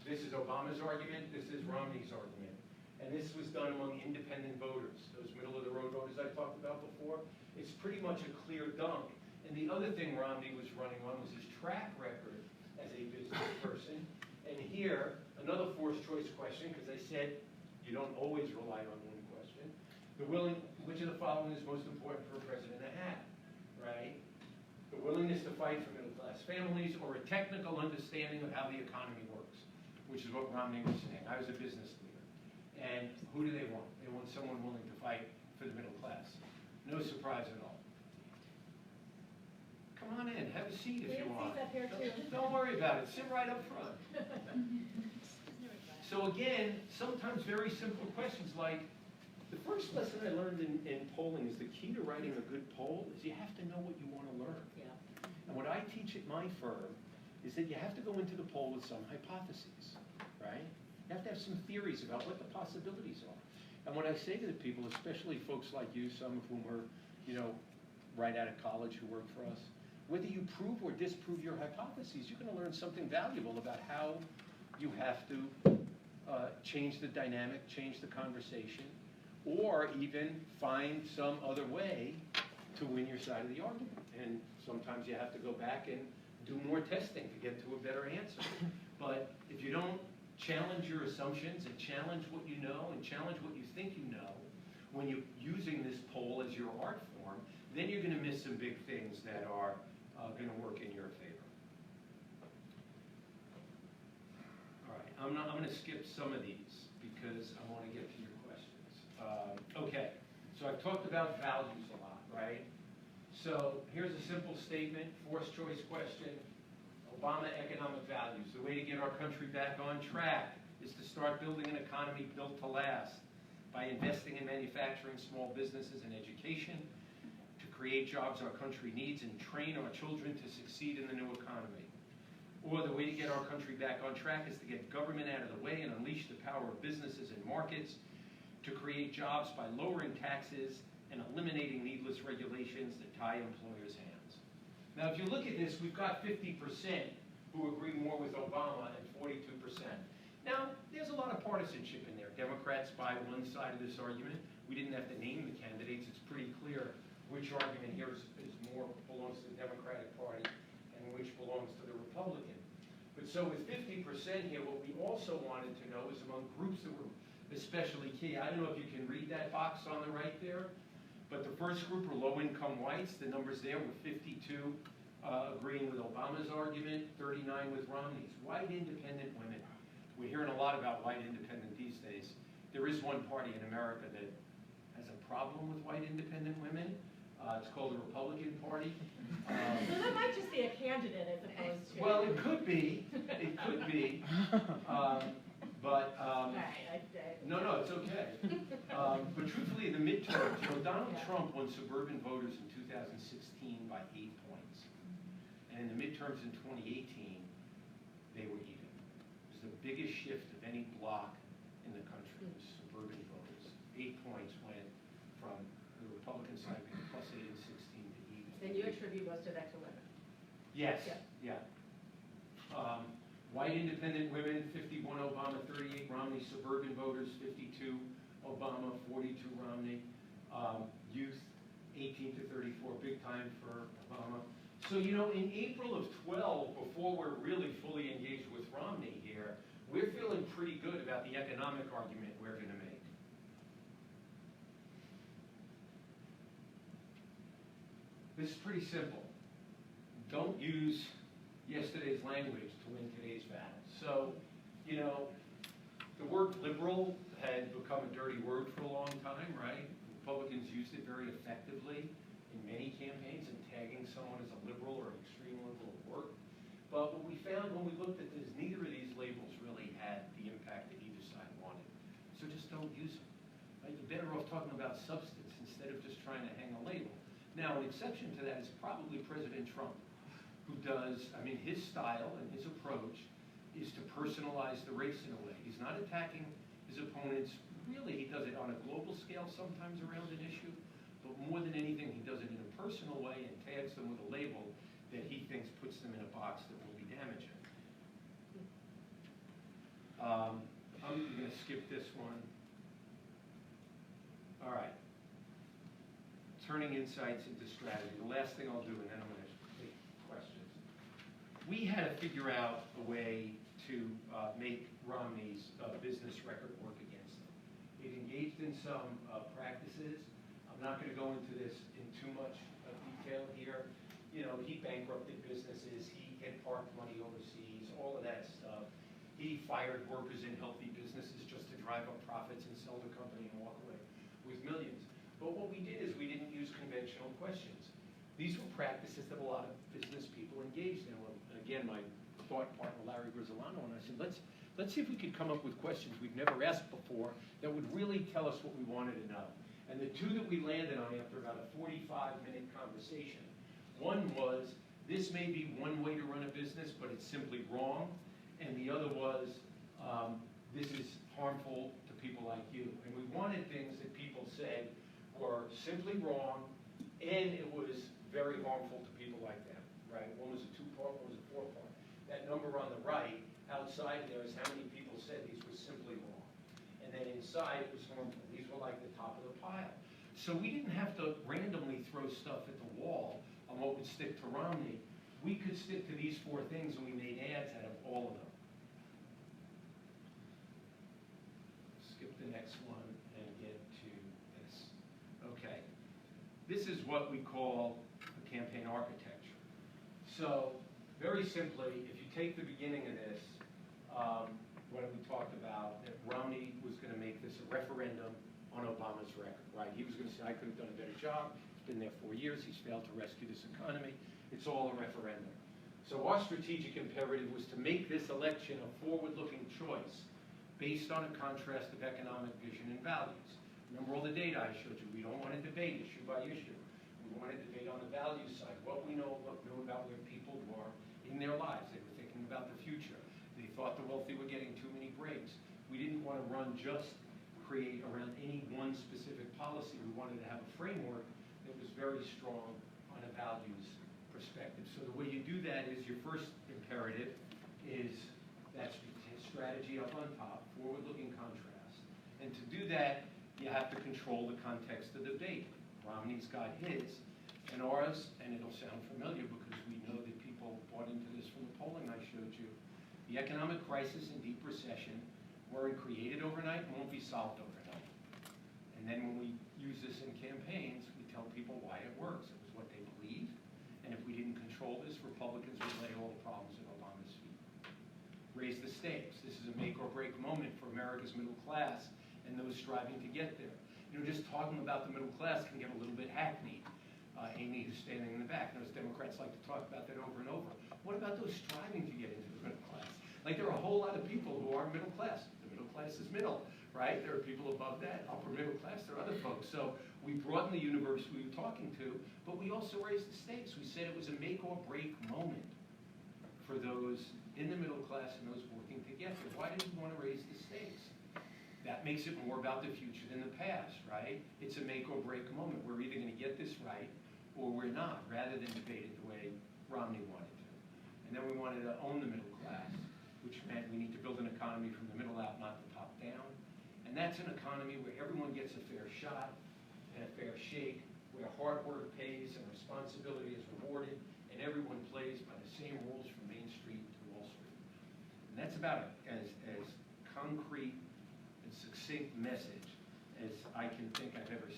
this is Obama's argument, this is Romney's argument. And this was done among independent voters, those middle-of-the-road voters I talked about before. It's pretty much a clear dunk. And the other thing Romney was running on was his track record as a business person. And here, another forced choice question, because I said you don't always rely on one question. Which of the following is most important for a president to have, right? The willingness to fight for middle-class families, or a technical understanding of how the economy works, which is what Romney was saying. I was a business leader. And who do they want? They want someone willing to fight for the middle class. No surprise at all. Come on in, have a seat if you want. Up here too. Don't worry about it, sit right up front. So again, sometimes very simple questions like, the first lesson I learned in polling is the key to writing a good poll is you have to know what you want to learn. Yeah. And what I teach at my firm is that you have to go into the poll with some hypotheses, right? You have to have some theories about what the possibilities are. And what I say to the people, especially folks like you, some of whom are, you know, right out of college who work for us, whether you prove or disprove your hypotheses, you're going to learn something valuable about how you have to change the dynamic, change the conversation, or even find some other way to win your side of the argument. And sometimes you have to go back and do more testing to get to a better answer. But if you don't challenge your assumptions and challenge what you know and challenge what you think you know, when you're using this poll as your art form, then you're going to miss some big things that are going to work in your favor. All right, I'm going to skip some of these because I want to get to your questions. Okay, so I've talked about values a lot, right? So here's a simple statement, forced choice question. Obama economic values. The way to get our country back on track is to start building an economy built to last by investing in manufacturing, small businesses, and education, to create jobs our country needs and train our children to succeed in the new economy. Or the way to get our country back on track is to get government out of the way and unleash the power of businesses and markets to create jobs by lowering taxes and eliminating needless regulations that tie employers' hands. Now, if you look at this, we've got 50% who agree more with Obama and 42%. Now, there's a lot of partisanship in there. Democrats buy one side of this argument. We didn't have to name the candidates. It's pretty clear which argument here is more belongs to the Democratic Party and which belongs to the Republican. But so with 50% here, what we also wanted to know is among groups that were especially key. I don't know if you can read that box on the right there, but the first group were low-income whites. The numbers there were 52 agreeing with Obama's argument, 39 with Romney's. White independent women. We're hearing a lot about white independent these days. There is one party in America that has a problem with white independent women. It's called the Republican Party. So that might just be a candidate as opposed to... Well, it could be. It could be. But no, it's okay. But truthfully, in the midterms, you know, Donald Trump won suburban voters in 2016 by 8 points. And in the midterms in 2018, they were even. It was the biggest shift of any bloc in the country, was suburban voters. 8 points went from the Republican side being +8 and 16 to even. And you attribute most of that to women? Yes, Yeah. White independent women, 51 Obama, 38 Romney. Suburban voters, 52 Obama, 42 Romney. Youth, 18 to 34, big time for Obama. So, you know, in April of 12, before we're really fully engaged with Romney here, we're feeling pretty good about the economic argument we're going to make. This is pretty simple. Don't use yesterday's language to win today's battle. So, you know, the word liberal had become a dirty word for a long time, right? Republicans used it very effectively in many campaigns, and tagging someone as a liberal or an extreme liberal worked. But what we found when we looked at this, neither of these labels really had the impact that either side wanted. So just don't use them. Right? You're better off talking about substance instead of just trying to hang a label. Now, an exception to that is probably President Trump, who does, I mean, his style and his approach is to personalize the race in a way. He's not attacking his opponents. Really, he does it on a global scale sometimes around an issue, but more than anything, he does it in a personal way and tags them with a label that he thinks puts them in a box that will be damaging. I'm going to skip this one. All right. Turning insights into strategy. The last thing I'll do, and then I'm going to take questions. We had to figure out a way to make Romney's business record work against him. It engaged in some practices. I'm not going to go into this in too much detail here. You know, he bankrupted businesses. He had parked money overseas, all of that stuff. He fired workers in healthy businesses just to drive up profits and sell the company and walk away with millions. But what we did is we didn't use conventional questions. These were practices that a lot of business people engaged in. And again, my thought partner, Larry Grisolano, and I said, let's see if we could come up with questions we've never asked before that would really tell us what we wanted to know. And the two that we landed on after about a 45-minute conversation, one was, this may be one way to run a business, but it's simply wrong. And the other was, this is harmful to people like you. And we wanted things that people said were simply wrong, and it was very harmful to people like them, right? One was a 2-part, one was a 4-part. That number on the right, outside there, is how many people said these were simply wrong. And then inside, it was harmful. These were like the top of the pile. So we didn't have to randomly throw stuff at the wall on what would stick to Romney. We could stick to these 4 things, and we made ads out of all of them. Skip the next one and get to this. Okay. This is what we call the campaign architecture. So, very simply, if you take the beginning of this, what we talked about, that Romney was going to make this a referendum on Obama's record, right? He was going to say, I could have done a better job. He's been there 4 years. He's failed to rescue this economy. It's all a referendum. So our strategic imperative was to make this election a forward-looking choice based on a contrast of economic vision and values. Remember all the data I showed you. We don't want to debate issue by issue. We want to debate on the value side, what we know about where people were in their lives. They were thinking about the future. They thought the wealthy were getting too many breaks. We didn't want to create around any one specific policy. We wanted to have a framework that was very strong on a values perspective. So the way you do that is your first imperative is that strategy up on top, forward-looking contrast. And to do that, you have to control the context of the debate. Romney's got his and ours, and it'll sound familiar because we know that people bought into this from the polling I showed you. The economic crisis and deep recession weren't created overnight and won't be solved overnight. And then when we use this in campaigns, we tell people why it works. It was what they believed, and if we didn't control this, Republicans would lay all the problems at Obama's feet. Raise the stakes. This is a make or break moment for America's middle class and those striving to get there. You know, just talking about the middle class can get a little bit hackneyed. Amy, who's standing in the back, knows Democrats like to talk about that over and over. What about those striving to get into the middle class? Like, there are a whole lot of people who are middle class. The middle class is middle, right? There are people above that, upper middle class. There are other folks. So we broaden the universe we were talking to, but we also raised the stakes. We said it was a make or break moment for those in the middle class and those working to get there. Why did we want to raise the stakes? That makes it more about the future than the past, right? It's a make or break moment. We're either going to get this right or we're not, rather than debate it the way Romney wanted to. And then we wanted to own the middle class, which meant we need to build an economy from the middle out, not the top down. And that's an economy where everyone gets a fair shot and a fair shake, where hard work pays and responsibility is rewarded, and everyone plays by the same rules from Main Street to Wall Street. And that's about as concrete and succinct message as I can think I've ever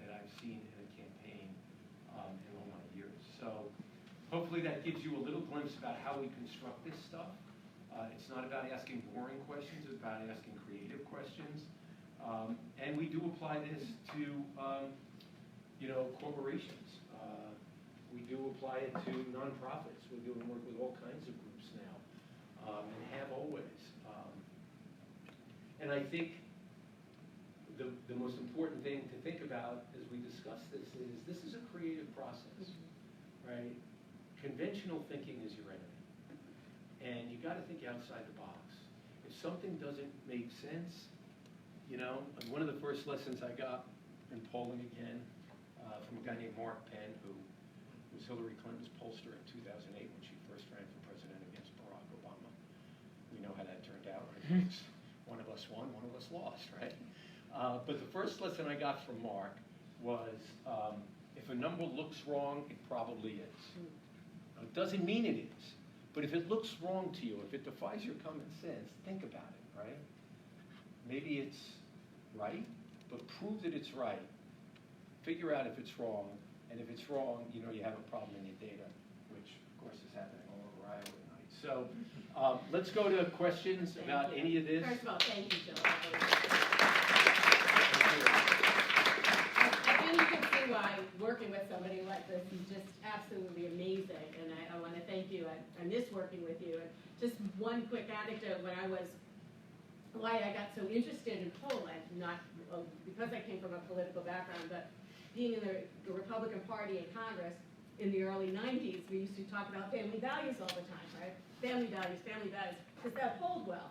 that I've seen in a campaign in all my years. So hopefully that gives you a little glimpse about how we construct this stuff. It's not about asking boring questions, it's about asking creative questions. And we do apply this to, corporations. We do apply it to nonprofits. We're doing work with all kinds of groups now, and have always. And I think the most important thing to think about as we discuss this is a creative process, right? Conventional thinking is your enemy. And you got to think outside the box. If something doesn't make sense, one of the first lessons I got in polling again from a guy named Mark Penn, who was Hillary Clinton's pollster in 2008 when she first ran for president against Barack Obama. We know how that turned out, right? One of us won, one of us lost, right? But the first lesson I got from Mark was if a number looks wrong, it probably is. Now, it doesn't mean it is. But if it looks wrong to you, if it defies your common sense, think about it, right? Maybe it's right, but prove that it's right. Figure out if it's wrong, and if it's wrong, you have a problem in your data, which, of course, is happening all over Iowa tonight. So let's go to questions about any of this. First of all, thank you, Joel. I think you can see why working with somebody like this is just absolutely amazing, and I want to thank you. I miss working with you. And just one quick anecdote: why I got so interested in polling, not because I came from a political background, but being in the Republican Party in Congress in the early 90s, we used to talk about family values all the time, right? Family values, does that hold well?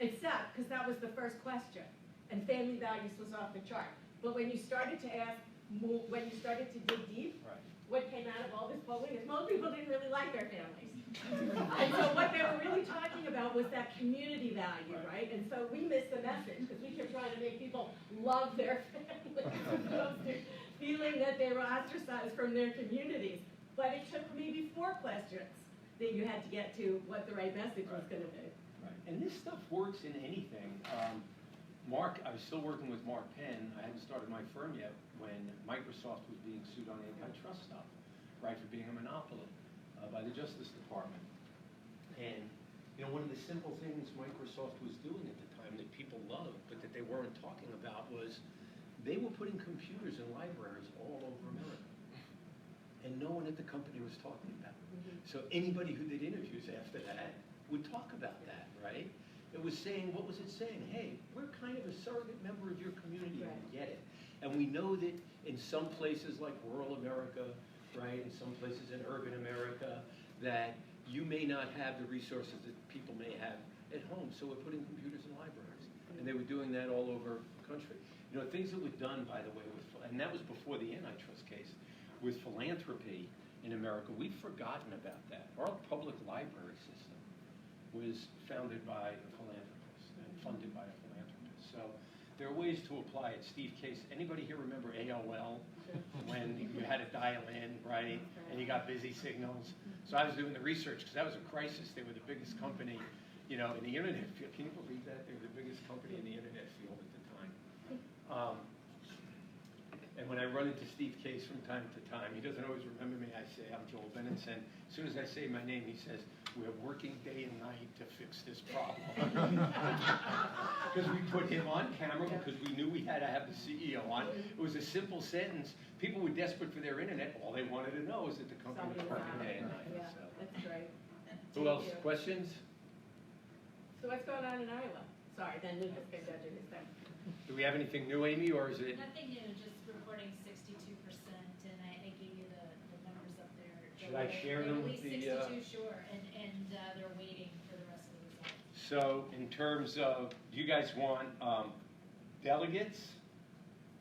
except because that was the first question, and family values was off the chart. But when you started to ask more, when you started to dig deep, Right. what came out of all this polling is most people didn't really like their families. And so what they were really talking about was that community value, right? And so we missed the message because we kept trying to make people love their families as opposed to feeling that they were ostracized from their communities. But it took maybe 4 questions that you had to get to what the right message was going to be. Right. And this stuff works in anything. Mark, I was still working with Mark Penn. I hadn't started my firm yet when Microsoft was being sued on antitrust stuff, right, for being a monopoly by the Justice Department. And, you know, one of the simple things Microsoft was doing at the time that people loved, but that they weren't talking about was they were putting computers in libraries all over America. And no one at the company was talking about it. So anybody who did interviews after that would talk about that, right? It was saying, what was it saying? Hey, we're kind of a surrogate member of your community, and we get it. And we know that in some places like rural America, right, in some places in urban America, that you may not have the resources that people may have at home, so we're putting computers in libraries. And they were doing that all over the country. You know, things that were done, by the way, and that was before the antitrust case, with philanthropy in America. We've forgotten about that. Our public library system was founded by a philanthropist and funded by a philanthropist. So there are ways to apply it. Steve Case, anybody here remember AOL when you had to dial in, right? And you got busy signals. So I was doing the research because that was a crisis. They were the biggest company, you know, in the internet field. Can you believe that? They were the biggest company in the internet field at the time. And when I run into Steve Case from time to time, he doesn't always remember me. I say, I'm Joel Benenson. As soon as I say my name, he says, we're working day and night to fix this problem. Because we put him on camera because we knew we had to have the CEO on. It was a simple sentence. People were desperate for their internet. All they wanted to know is that the company was working day and night. Yeah, So. that's great. Who else? Questions? So what's going on in Iowa? Sorry, then Lucas can go do his thing. Do we have anything new, Amy, or is it? Nothing new, just reporting 62%, and I gave you the numbers up there. Should I share them with the? At least 62, sure, and they're waiting for the rest of the results. So in terms of, do you guys want delegates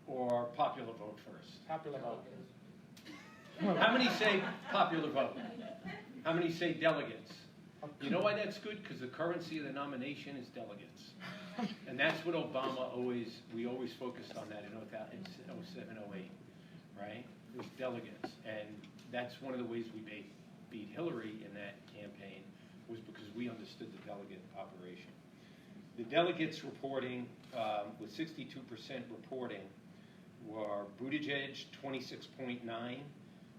or popular vote first? Popular vote. How many say popular vote? How many say delegates? You know why that's good? Because the currency of the nomination is delegates. And that's what Obama we always focused on that in 07, 08, right? It was delegates. And that's one of the ways we beat Hillary in that campaign was because we understood the delegate operation. The delegates reporting, with 62% reporting, were Buttigieg 26.9,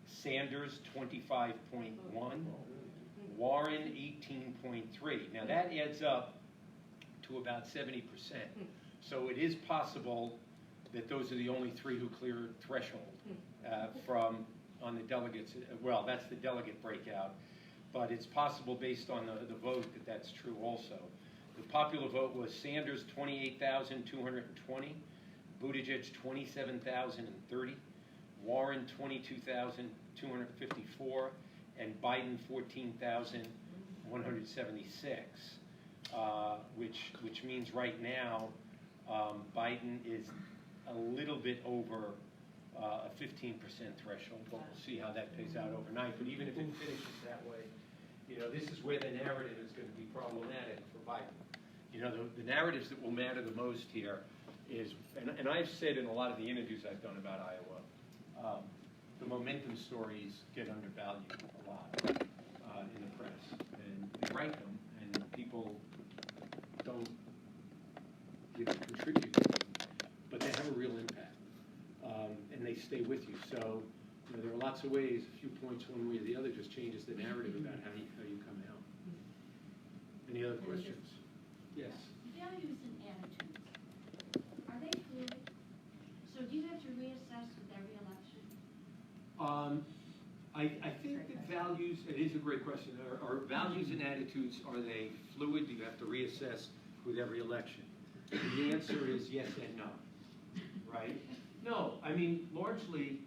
Sanders 25.1, Warren 18.3. Now that adds up to about 70%. So it is possible that those are the only 3 who clear threshold on the delegates. Well, that's the delegate breakout, but it's possible based on the vote that that's true also. The popular vote was Sanders 28,220, Buttigieg 27,030, Warren 22,254, and Biden 14,176. Which means right now Biden is a little bit over a 15% threshold, but we'll see how that plays out overnight. But even if it finishes that way, you know, this is where the narrative is going to be problematic for Biden. You know, the narratives that will matter the most here is, and I've said in a lot of the interviews I've done about Iowa, the momentum stories get undervalued a lot in the press, and they write them, and people don't contribute to them, but they have a real impact, and they stay with you. So, you know, there are lots of ways. A few points one way or the other just changes the narrative about how you come out. Any other questions? Yes. Values and attitudes, are they fluid? So do you have to reassess with every election? I think that values, it is a great question. Are values and attitudes, are they fluid? Do you have to reassess with every election? The answer is yes and no, right? No, I mean, largely,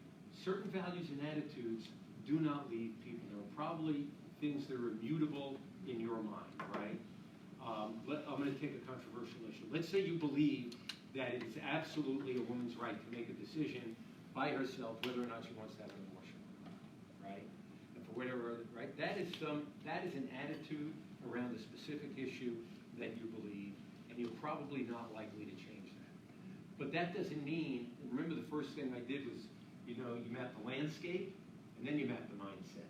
certain values and attitudes do not leave people. There are probably things that are immutable in your mind, right? I'm going to take a controversial issue. Let's say you believe that it is absolutely a woman's right to make a decision by herself whether or not she wants to have an abortion, right? And for whatever, right? That is an attitude around a specific issue that you believe, and you're probably not likely to change that. But that doesn't mean, remember the first thing I did was, you map the landscape, and then you map the mindset.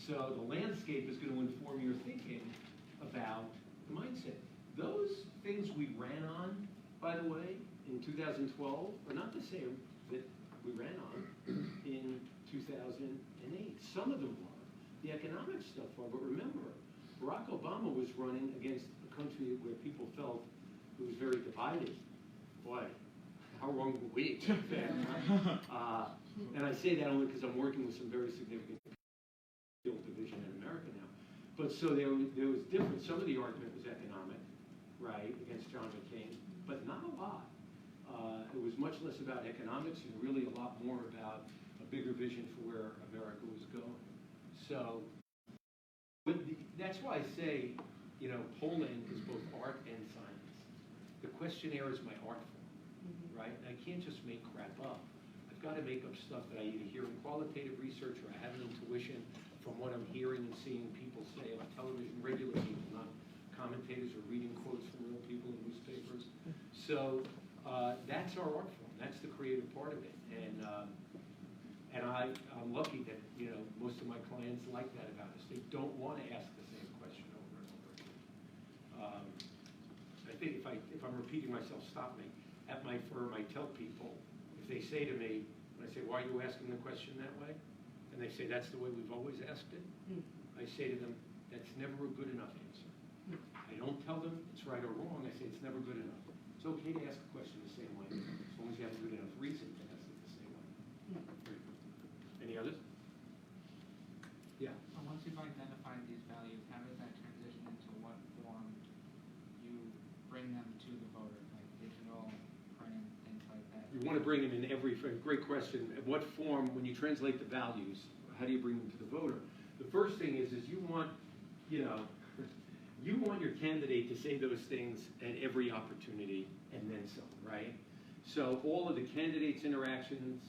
So the landscape is going to inform your thinking about the mindset. Those things we ran on, by the way, in 2012 are not the same that we ran on in 2008. Some of them were. The economic stuff were. But remember, Barack Obama was running against a country where people felt it was very divided. Boy, how wrong were we back then? And I say that only because I'm working with some very significant division in America now. But so there was different. Some of the argument was economic, right, against John McCain, but not a lot. It was much less about economics and really a lot more about a bigger vision for where America was going. So that's why I say, polling is both art and science. The questionnaire is my art form, right? I can't just make crap up. I've got to make up stuff that I either hear in qualitative research or I have an intuition from what I'm hearing and seeing people say on television, regular people, not commentators or reading quotes from real people in newspapers. So that's our art form. That's the creative part of it. And I'm lucky that most of my clients like that about us. They don't want to ask the same question over and over again. I think if I'm repeating myself, stop me. At my firm, I tell people, if they say to me, when I say, why are you asking the question that way? And they say, that's the way we've always asked it. I say to them, that's never a good enough answer. I don't tell them it's right or wrong. I say it's never good enough. It's okay to ask a question the same way, as long as you have a good enough reason to ask it the same way. Any others? Yeah. Once you've identified these values, how does that transition into what form you bring them to the voter, like digital, print, things like that? You want to bring them in every, great question. At what form, when you translate the values, how do you bring them to the voter? The first thing is you want, you want your candidate to say those things at every opportunity and then some, right? So all of the candidate's interactions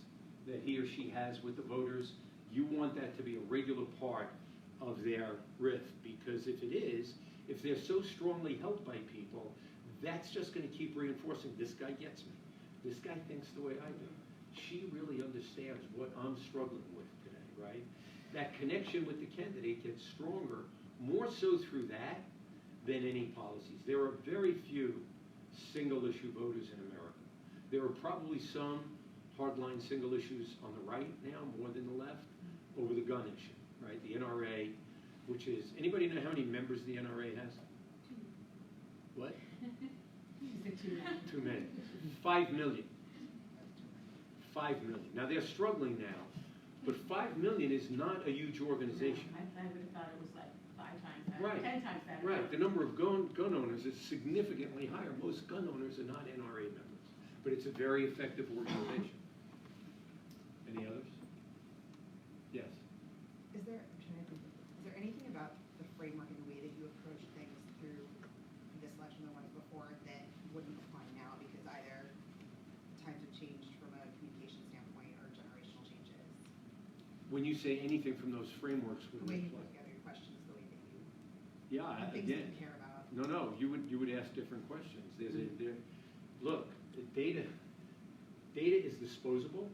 that he or she has with the voters, you want that to be a regular part of their riff, because if it is, if they're so strongly held by people, that's just going to keep reinforcing, this guy gets me. This guy thinks the way I do. She really understands what I'm struggling with today, right? That connection with the candidate gets stronger, more so through that than any policies. There are very few single-issue voters in America. There are probably some hardline single issues on the right now, more than the left, over the gun issue, right? The NRA, which is, anybody know how many members the NRA has? What? 2 many. 5 million. 5 million. Now they're struggling now, but 5 million is not a huge organization. I would have thought it was like 5 times that, Right. 10 times that. Right. The number of gun owners is significantly higher. Most gun owners are not NRA members, but it's a very effective organization. Any others? Yes. Is there anything about the framework and the way that you approach things through this election and the ones before that wouldn't apply now because either times have changed from a communication standpoint or generational changes? When you say anything from those frameworks, The way you put together your questions, the way that you, yeah, things that again, you care about. no, you would ask different questions. Look, the data is disposable.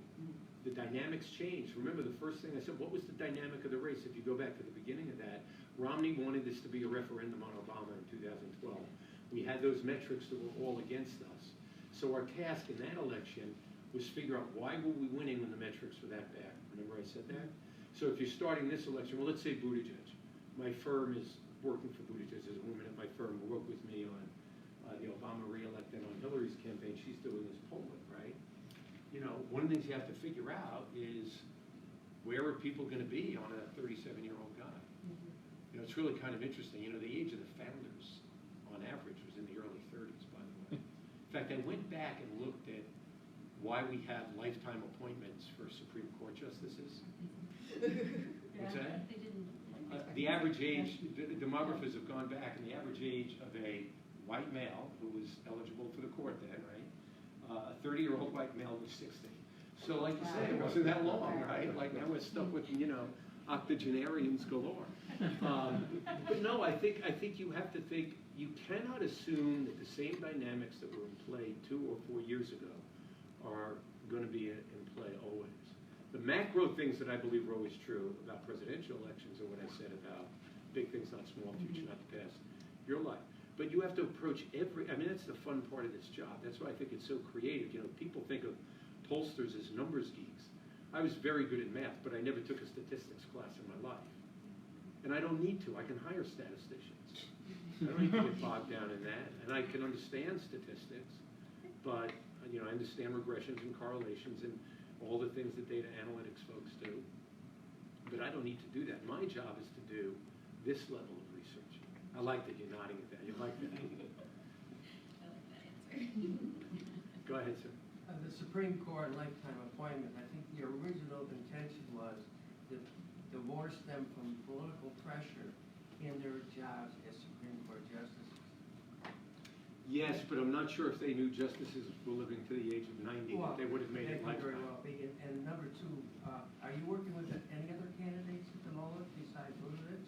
The dynamics change. Remember the first thing I said, what was the dynamic of the race? If you go back to the beginning of that, Romney wanted this to be a referendum on Obama in 2012. We had those metrics that were all against us. So our task in that election was figure out why were we winning when the metrics were that bad. Remember I said that? So if you're starting this election, well, let's say Buttigieg. My firm is working for Buttigieg. There's a woman at my firm who worked with me on the Obama re-elect and on Hillary's campaign. She's doing this polling, right? One of the things you have to figure out is where are people going to be on a 37-year-old guy? It's really kind of interesting. The age of the founders, on average, was in the early 30s, by the way. In fact, I went back and looked at why we have lifetime appointments for Supreme Court justices. What's that? They didn't. The average age, the demographers have gone back, and the average age of a white male who was eligible for the court then, right? A 30-year-old white male was 60. So like you say, it wasn't that long, right? Like now we're stuck with, octogenarians galore. But no, I think you have to think, you cannot assume that the same dynamics that were in play 2 or 4 years ago are going to be in play always. The macro things that I believe are always true about presidential elections are what I said about big things, not small, future, not the past, your life. But you have to approach that's the fun part of this job. That's why I think it's so creative. People think of pollsters as numbers geeks. I was very good at math, but I never took a statistics class in my life. And I don't need to. I can hire statisticians. I don't need to get bogged down in that. And I can understand statistics, but I understand regressions and correlations and all the things that data analytics folks do. But I don't need to do that. My job is to do this level of research. I like that you're nodding at that. You like that? I like that answer. Go ahead, sir. The Supreme Court lifetime appointment, I think the original intention was that the divorce them from political pressure in their jobs as Supreme Court justices. Yes, but I'm not sure if they knew justices were living to the age of 90, that they would have made it That could very lifetime. well be. And number two, are you working with any other candidates at the moment besides Buttigieg?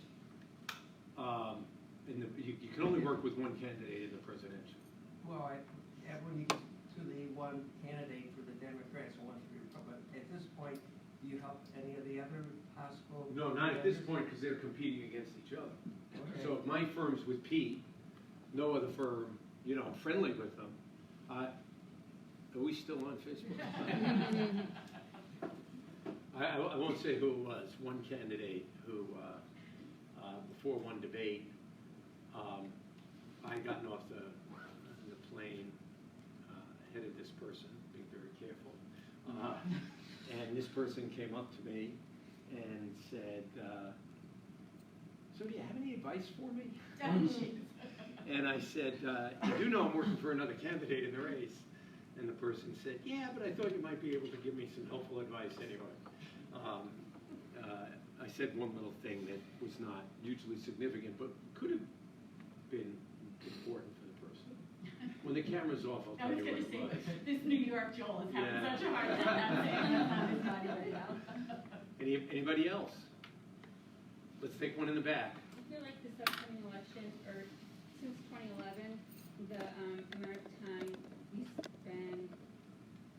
You can only work with one candidate in the presidential. Well, when you get to the one candidate for the Democrats and one for the Republicans, at this point, do you help any of the other possible? No, not at this point, because they're competing against each other. Okay. So if my firm's with Pete, no other firm, I'm friendly with them. Are we still on Facebook? I won't say who it was. One candidate who, before one debate, I had gotten off the plane ahead of this person, being very careful. And this person came up to me and said, so do you have any advice for me? And I said, you do know I'm working for another candidate in the race. And the person said, yeah, but I thought you might be able to give me some helpful advice anyway. I said one little thing that was not hugely significant, but could have been important for the person. When the camera's off, I'll tell you what it was. This New York Joel is having Yeah. such a hard time saying his body right now. Anybody else? Let's take one in the back. I feel like this upcoming election, or since 2011, the amount of time we spend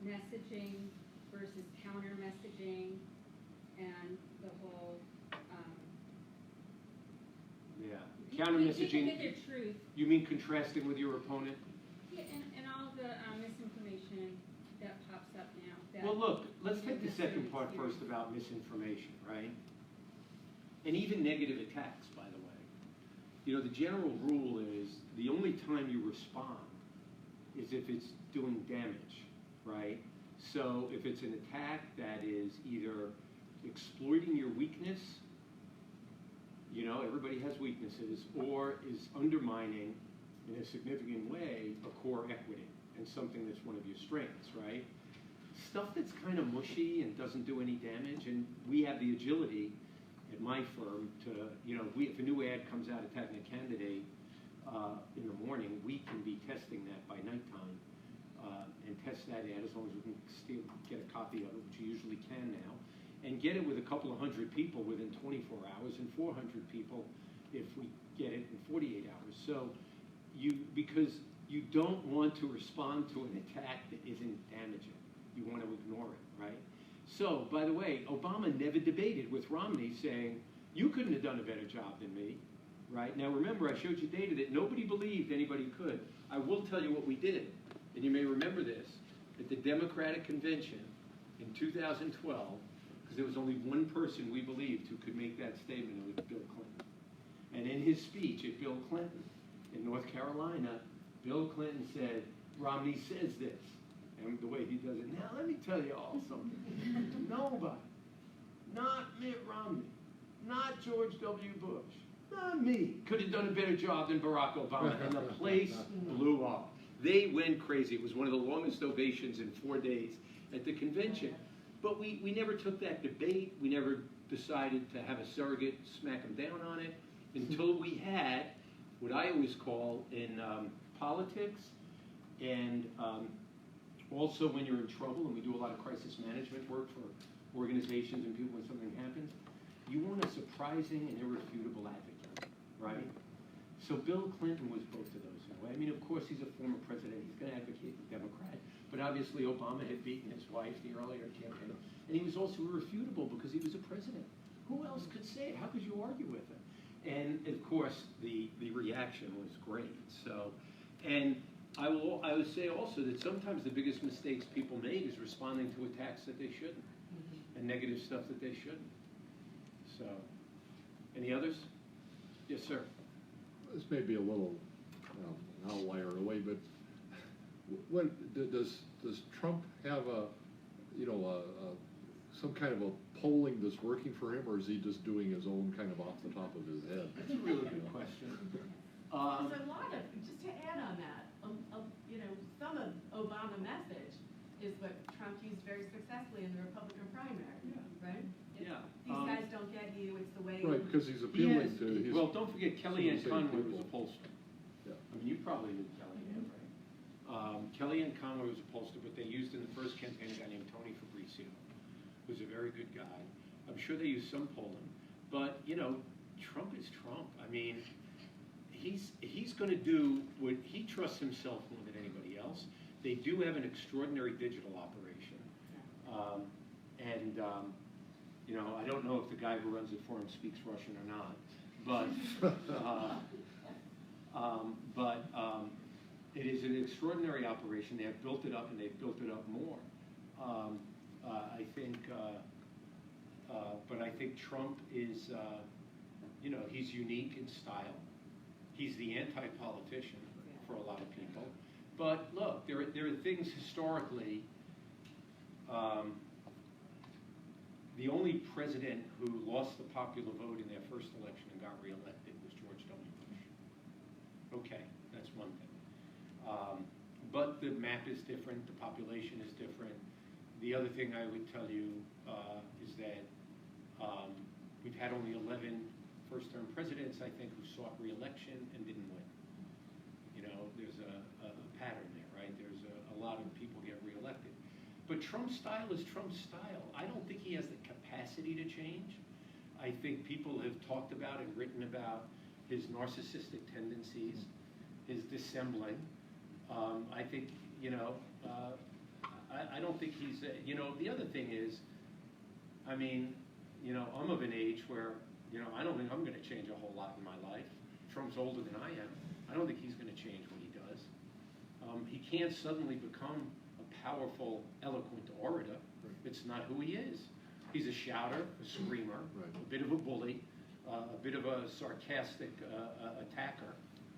messaging versus counter messaging and the whole Counter people messaging. get their truth. You mean contrasting with your opponent? Yeah, and all the misinformation that pops up now. That Well, look, let's take the isn't second part necessarily first about misinformation, right? And even negative attacks, by the way. The general rule is the only time you respond is if it's doing damage, right? So if it's an attack that is either exploiting your weakness, everybody has weaknesses, or is undermining in a significant way a core equity and something that's one of your strengths, right? Stuff that's kind of mushy and doesn't do any damage, and we have the agility at my firm to, if a new ad comes out attacking a candidate in the morning, we can be testing that by nighttime and test that ad as long as we can still get a copy of it, which you usually can now, and get it with a couple of hundred people within 24 hours and 400 people if we get it in 48 hours. So because you don't want to respond to an attack that isn't damaging. You want to ignore it, right? So, by the way, Obama never debated with Romney saying, you couldn't have done a better job than me, right? Now remember, I showed you data that nobody believed anybody could. I will tell you what we did, and you may remember this, at the Democratic Convention in 2012, because there was only one person we believed who could make that statement, and it was Bill Clinton. And in his speech at Bill Clinton in North Carolina, Bill Clinton said, Romney says this. And the way he does it, now let me tell you all something. Nobody, not Mitt Romney, not George W. Bush, not me, could have done a better job than Barack Obama. And the place blew up. They went crazy. It was one of the longest ovations in 4 days at the convention. But we never took that debate. We never decided to have a surrogate smack him down on it, until we had what I always call in politics, and also when you're in trouble, and we do a lot of crisis management work for organizations and people when something happens, you want a surprising and irrefutable advocate, right? So Bill Clinton was both of those in a way. I mean, of course, he's a former president. He's going to advocate the Democrat. But obviously, Obama had beaten his wife the earlier campaign. And he was also irrefutable because he was a president. Who else could say it? How could you argue with him? And, of course, the reaction was great. So, and I would say also that sometimes the biggest mistakes people make is responding to attacks that they shouldn't, and negative stuff that they shouldn't. So, any others? Yes, sir. This may be a little an outlier in a way, but what does Trump have some kind of a polling that's working for him, or is he just doing his own kind of off the top of his head? That's a really good question. There's a lot of, just to add on that, some of Obama message is what Trump used very successfully in the Republican primary, right? Yeah. These guys don't get you, it's the way. Right, because he's appealing to. He's Well, don't forget Kellyanne same Conway was people. a pollster. Yeah. I mean, you probably knew Kellyanne, right? Kellyanne Conway was a pollster, but they used in the first campaign a guy named Tony Fabrizio, who's a very good guy. I'm sure they used some polling, but Trump is Trump. I mean, he's going to do what he trusts himself more than anybody else. They do have an extraordinary digital operation, and I don't know if the guy who runs it for him speaks Russian or not, but it is an extraordinary operation. They have built it up, and they've built it up more. I think, but I think Trump is, he's unique in style. He's the anti-politician for a lot of people. But look, there are things historically. The only president who lost the popular vote in their first election and got reelected was George W. Bush. Okay, that's one thing. But the map is different, the population is different. The other thing I would tell you is that we've had only 11 first-term presidents, I think, who sought reelection and didn't win. There's a pattern there, right? There's a lot of people get reelected. But Trump's style is Trump's style. I don't think he has the capacity to change. I think people have talked about and written about his narcissistic tendencies, his dissembling. I think, I don't think he's, the other thing is, I mean, I'm of an age where, I don't think I'm going to change a whole lot in my life. Trump's older than I am. I don't think he's going to change what he does. He can't suddenly become a powerful, eloquent orator. It's not who he is. He's a shouter, a screamer, a bit of a bully, a bit of a sarcastic attacker.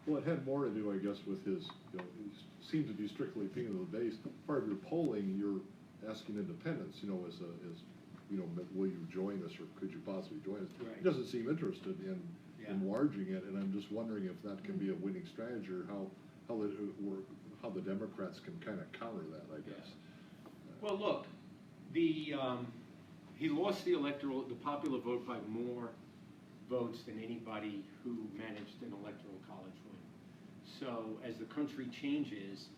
Well, it had more to do, I guess, with his, he seemed to be strictly appealing to the base. Part of your polling, you're asking independents, will you join us, or could you possibly join us? Right. He doesn't seem interested in enlarging it, and I'm just wondering if that can be a winning strategy, or how the Democrats can kind of counter that, I guess. Well, look, he lost the popular vote by more votes than anybody who managed an electoral college win. So as the country changes,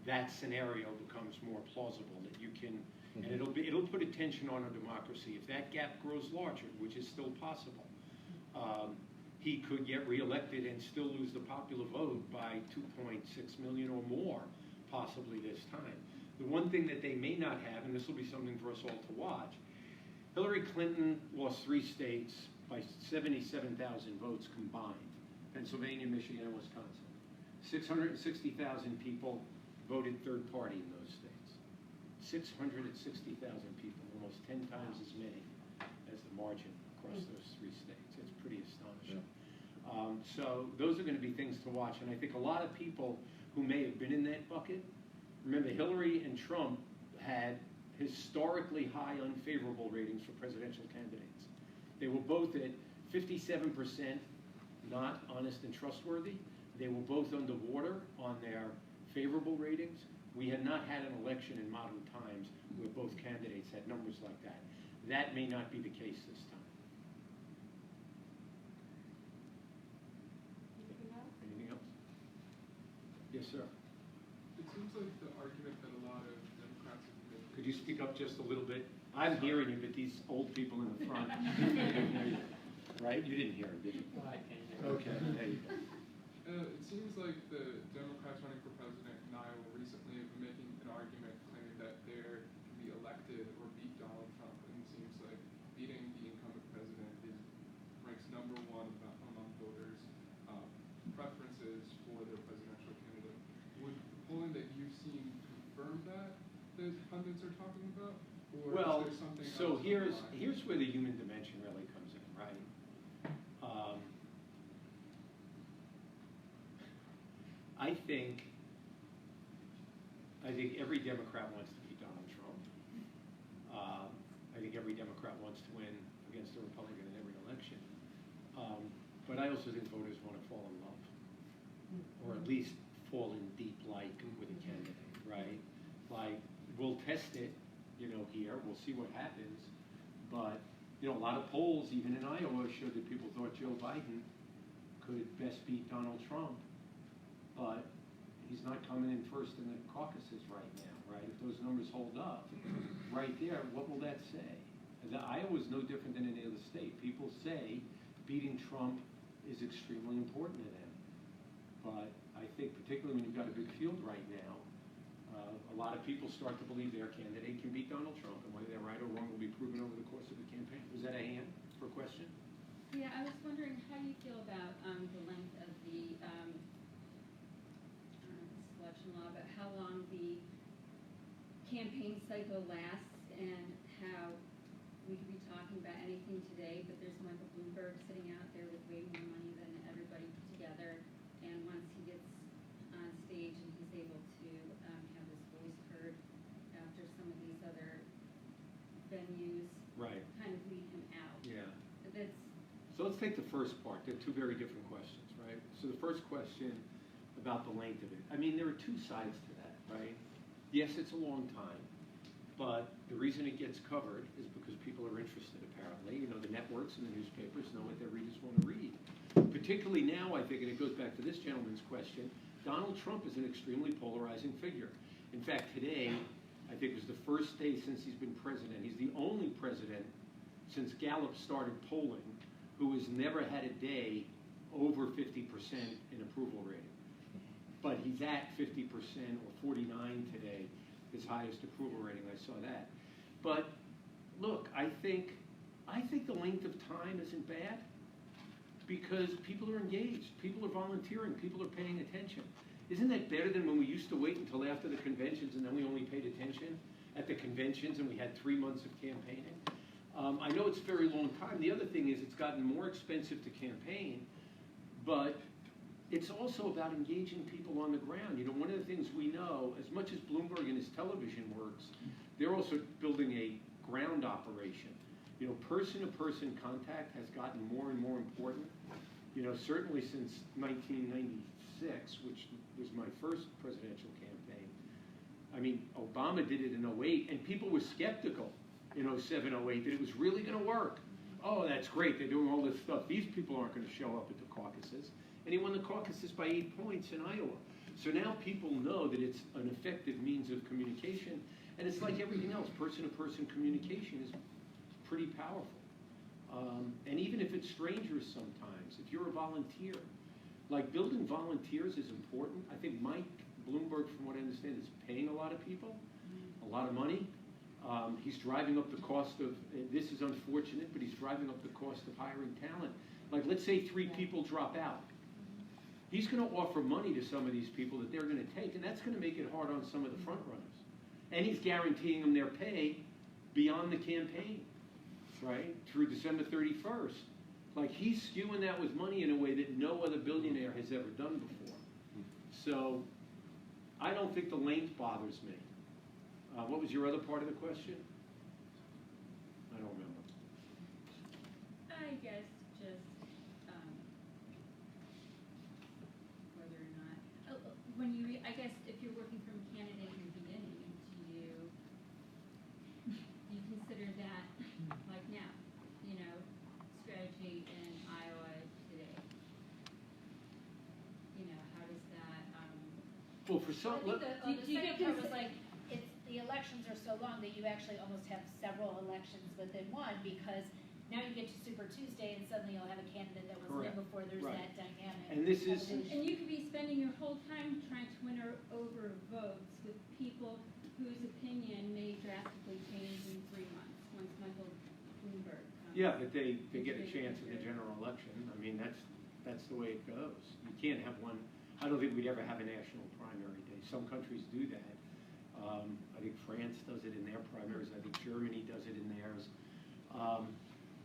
that scenario becomes more plausible, that you can, and it'll put attention on our democracy. If that gap grows larger, which is still possible, he could get reelected and still lose the popular vote by 2.6 million or more, possibly this time. The one thing that they may not have, and this will be something for us all to watch, Hillary Clinton lost 3 states by 77,000 votes combined, Pennsylvania, Michigan, and Wisconsin. 660,000 people voted third party in those states. 660,000 people, almost 10 times as many as the margin across those 3 states. It's pretty astonishing. So those are going to be things to watch, and I think a lot of people who may have been in that bucket, remember Hillary and Trump had historically high unfavorable ratings for presidential candidates. They were both at 57% not honest and trustworthy. They were both underwater on their favorable ratings. We had not had an election in modern times where both candidates had numbers like that. That may not be the case this time. speak up just a little bit? I'm hearing you, but these old people in the front, right? You didn't hear him, did you? No, I can't hear. Okay, there you go. It seems like the Democrats running for president in Iowa recently have been making an argument claiming that they can be elected or beat Donald Trump, and it seems like beating the incumbent president ranks #1 among voters' preferences for their presidential candidate. Would the polling that you've seen confirm that the pundits are talking about? Or Well, is there something so else here's where the human dimension really comes in, right? I think every Democrat wants to beat Donald Trump. I think every Democrat wants to win against a Republican in every election. But I also think voters want to fall in love, or at least fall in deep like with a candidate, right? Like, we'll test it, here, we'll see what happens. But, a lot of polls, even in Iowa, showed that people thought Joe Biden could best beat Donald Trump. But he's not coming in first in the caucuses right now, right? If those numbers hold up, right there, what will that say? Iowa's no different than any other state. People say beating Trump is extremely important to them. But I think particularly when you've got a big field right now, a lot of people start to believe their candidate can beat Donald Trump, and whether they're right or wrong will be proven over the course of the campaign. Was that a hand for a question? Yeah, I was wondering how you feel about the length of the selection law, but how long the campaign cycle lasts, and how we could be talking about anything today, but there's Michael Bloomberg sitting out there with way more money than everybody put together, and once he gets on stage and he's able to have his voice heard after some of these other venues Right. kind of leave him out. Yeah. That's So let's take the first part. They're two very different questions, right? So the first question about the length of it. I mean, there are two sides to that, right? Yes, it's a long time, but the reason it gets covered is because people are interested, apparently. The networks and the newspapers know what their readers want to read. Particularly now, I think, and it goes back to this gentleman's question, Donald Trump is an extremely polarizing figure. In fact, today, I think was the first day since he's been president. He's the only president since Gallup started polling who has never had a day over 50% in approval rating. But he's at 50% or 49 today, his highest approval rating. I saw that. But look, I think the length of time isn't bad because people are engaged, people are volunteering, people are paying attention. Isn't that better than when we used to wait until after the conventions and then we only paid attention at the conventions and we had 3 months of campaigning? I know it's a very long time. The other thing is it's gotten more expensive to campaign, but it's also about engaging people on the ground. One of the things we know, as much as Bloomberg and his television works, they're also building a ground operation. Person-to-person contact has gotten more and more important. Certainly since 1996, which was my first presidential campaign. I mean, Obama did it in 08, and people were skeptical in 07, 08 that it was really going to work. Oh, that's great. They're doing all this stuff. These people aren't going to show up at the caucuses. And he won the caucuses by 8 points in Iowa. So now people know that it's an effective means of communication. And it's like everything else. Person-to-person communication is pretty powerful. And even if it's strangers sometimes, if you're a volunteer, like building volunteers is important. I think Mike Bloomberg, from what I understand, is paying a lot of people, a lot of money. He's driving up the cost of, this is unfortunate, but he's driving up the cost of hiring talent. Like, let's say 3 people drop out. He's going to offer money to some of these people that they're going to take, and that's going to make it hard on some of the front runners. And he's guaranteeing them their pay beyond the campaign, right, through December 31st. Like, he's skewing that with money in a way that no other billionaire has ever done before. So I don't think the length bothers me. What was your other part of the question? I don't remember. I guess just whether or not, I guess if you're working from a candidate in the beginning, do you consider that, like now, strategy in Iowa today? How does that, Well, for some, I think the second part was like, it's the elections are so long that you actually almost have several elections within one, because now you get to Super Tuesday and suddenly you'll have a candidate that was in Correct. before, there's Right. that dynamic. And this is, And you could be spending your whole time trying to win over votes with people whose opinion may drastically change in 3 months, once Michael Bloomberg comes. yeah, but they get a chance in the general election. I mean, that's the way it goes. You can't have one, I don't think we'd ever have a national primary day. Some countries do that. I think France does it in their primaries. I think Germany does it in theirs.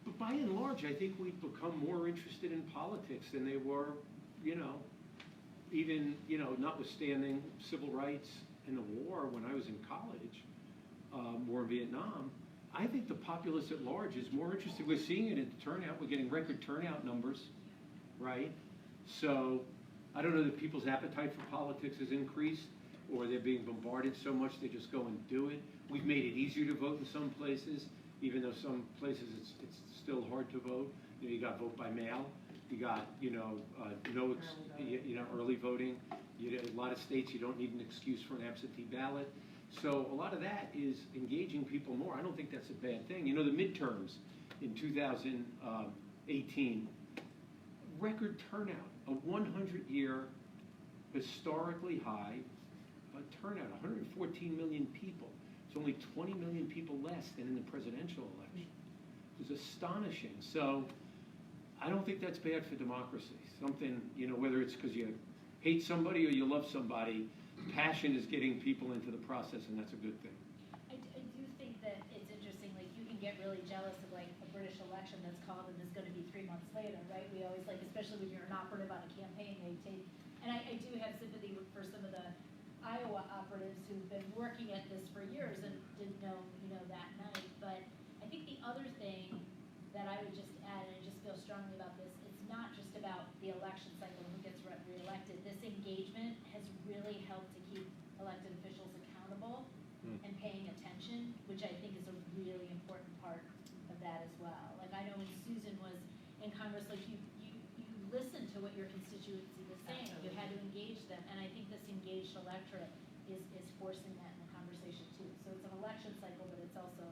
But by and large, I think we've become more interested in politics than they were, even, notwithstanding civil rights and the war when I was in college, war in Vietnam. I think the populace at large is more interested. We're seeing it in the turnout. We're getting record turnout numbers, right? So I don't know that people's appetite for politics has increased, or they're being bombarded so much they just go and do it. We've made it easier to vote in some places, even though some places it's still hard to vote. You got vote by mail. You got early voting. A lot of states you don't need an excuse for an absentee ballot. So a lot of that is engaging people more. I don't think that's a bad thing. The midterms in 2018, record turnout, a 100-year historically high turnout, 114 million people. It's only 20 million people less than in the presidential election. It was astonishing. So I don't think that's bad for democracy. Something, whether it's because you hate somebody or you love somebody, passion is getting people into the process, and that's a good thing. I do think that it's interesting, like, you can get really jealous of, like, a British election that's called and is going to be 3 months later, right? We always, like, especially when you're an operative on a campaign, they take, and I do have sympathy for some of the Iowa operatives who've been working at this for years and didn't know, that night. But I think the other thing that I would just add, and I just feel strongly about this, it's not just about the election cycle and who gets reelected. This engagement has really helped to keep elected officials accountable and paying attention, which I think is a really important part of that as well. Like, I know when Susan was in Congress, like, you listened to what your constituency was saying. You had to engage them, and I think this engaged electorate is forcing that in the conversation too. So it's an election cycle, but it's also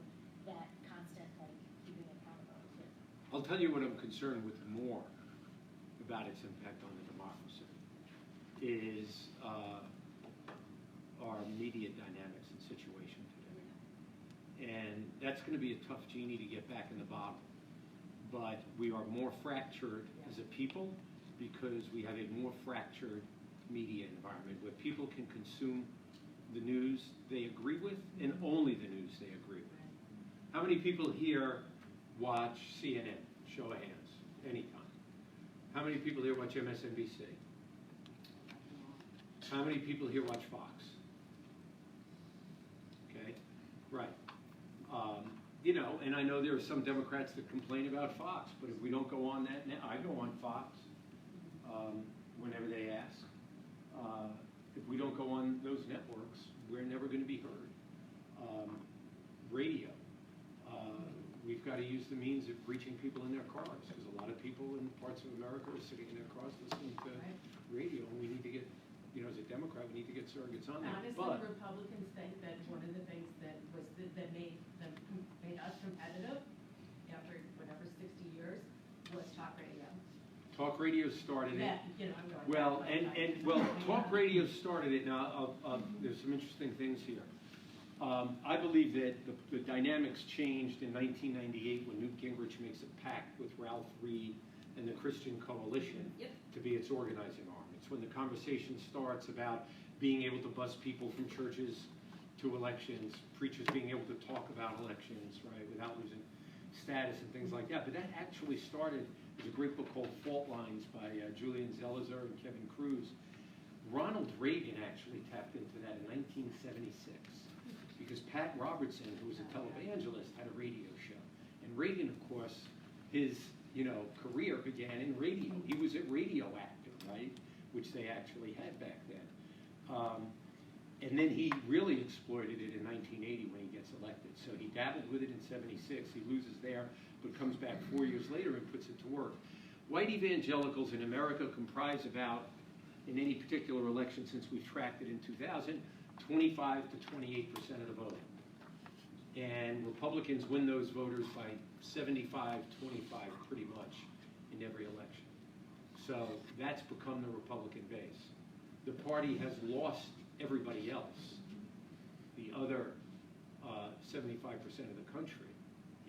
that constant, like, keeping accountable too. I'll tell you what I'm concerned with more about its impact on the democracy is our media dynamics and situation today. And that's going to be a tough genie to get back in the bottle. But we are more fractured as a people because we have a more fractured media environment where people can consume the news they agree with and only the news they agree with. How many people here watch CNN? Show of hands, anytime. How many people here watch MSNBC? How many people here watch Fox? Okay, right. And I know there are some Democrats that complain about Fox, but if we don't go on that now, I go on Fox whenever they ask. If we don't go on those networks, we're never going to be heard. Radio. We've got to use the means of reaching people in their cars, because a lot of people in parts of America are sitting in their cars listening to radio, and we need to get, as a Democrat, we need to get surrogates on that. Honestly, But Republicans think that one of the things that made us competitive after whatever 60 years was talk radio. talk radio started it. I'm going. Well, talk radio started it. Now, there's some interesting things here. I believe that the dynamics changed in 1998 when Newt Gingrich makes a pact with Ralph Reed and the Christian Coalition to be its organizing arm. It's when the conversation starts about being able to bus people from churches to elections, preachers being able to talk about elections, right, without losing status and things like that. But that actually started, there's a great book called Fault Lines by Julian Zelizer and Kevin Cruz. Ronald Reagan actually tapped into that in 1976 because Pat Robertson, who was a televangelist, had a radio show. And Reagan, of course, his career began in radio. He was a radio actor, right, which they actually had back then. And then he really exploited it in 1980 when he gets elected. So he dabbled with it in 76. He loses there, but comes back 4 years later and puts it to work. White evangelicals in America comprise about, in any particular election since we've tracked it in 2000, 25 to 28% of the vote. And Republicans win those voters by 75-25 pretty much in every election. So that's become the Republican base. The party has lost everybody else, the other 75% of the country,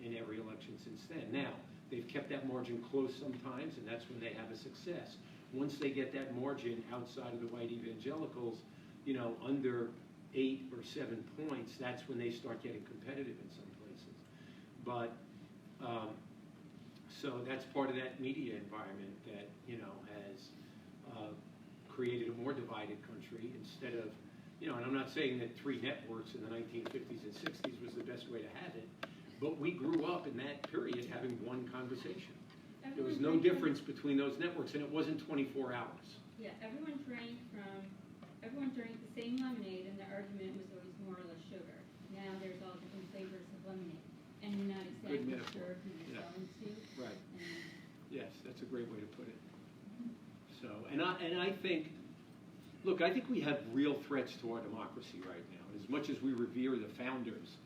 in every election since then. Now, they've kept that margin close sometimes, and that's when they have a success. Once they get that margin outside of the white evangelicals, you know, under 8 or 7 points, that's when they start getting competitive in some places. But, so that's part of that media environment that, you know, has created a more divided country instead of, you know, and I'm not saying that 3 networks in the 1950s and 60s was the best way to have it, but we grew up in that period having one conversation. There was no difference between those networks, and it wasn't 24 hours. Yeah, everyone drank the same lemonade, and the argument was always more or less sugar. Now there's all different flavors of lemonade, and you're not exactly sure who you're selling to. Right. Yes, that's a great way to put it. So, and I think, look, I think we have real threats to our democracy right now. As much as we revere the founders,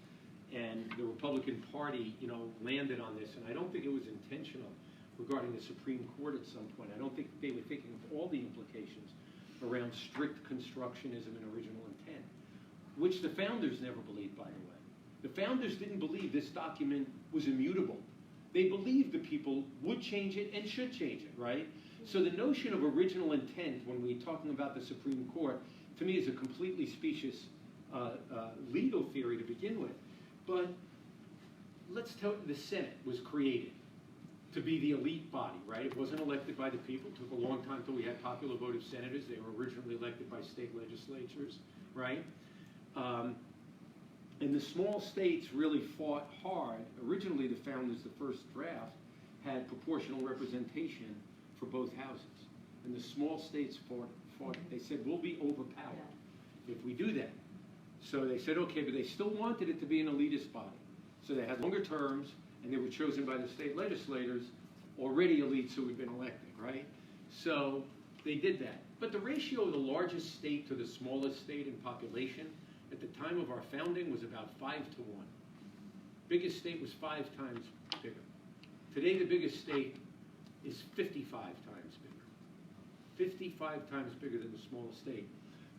and the Republican Party, you know, landed on this, and I don't think it was intentional regarding the Supreme Court at some point. I don't think they were thinking of all the implications around strict constructionism and original intent, which the founders never believed, by the way. The founders didn't believe this document was immutable. They believed the people would change it and should change it, right? So the notion of original intent when we're talking about the Supreme Court, to me, is a completely specious legal theory to begin with. But let's tell the Senate was created to be the elite body, right? It wasn't elected by the people. It took a long time until we had popular vote of senators. They were originally elected by state legislatures, right? And the small states really fought hard. Originally, the founders, the first draft, had proportional representation for both houses. And the small states fought. They said, we'll be overpowered if we do that. So they said, okay, but they still wanted it to be an elitist body. So they had longer terms, and they were chosen by the state legislators, already elites who had been elected, right? So they did that. But the ratio of the largest state to the smallest state in population at the time of our founding was about 5 to 1. Biggest state was 5 times bigger. Today, the biggest state is 55 times bigger. 55 times bigger than the smallest state.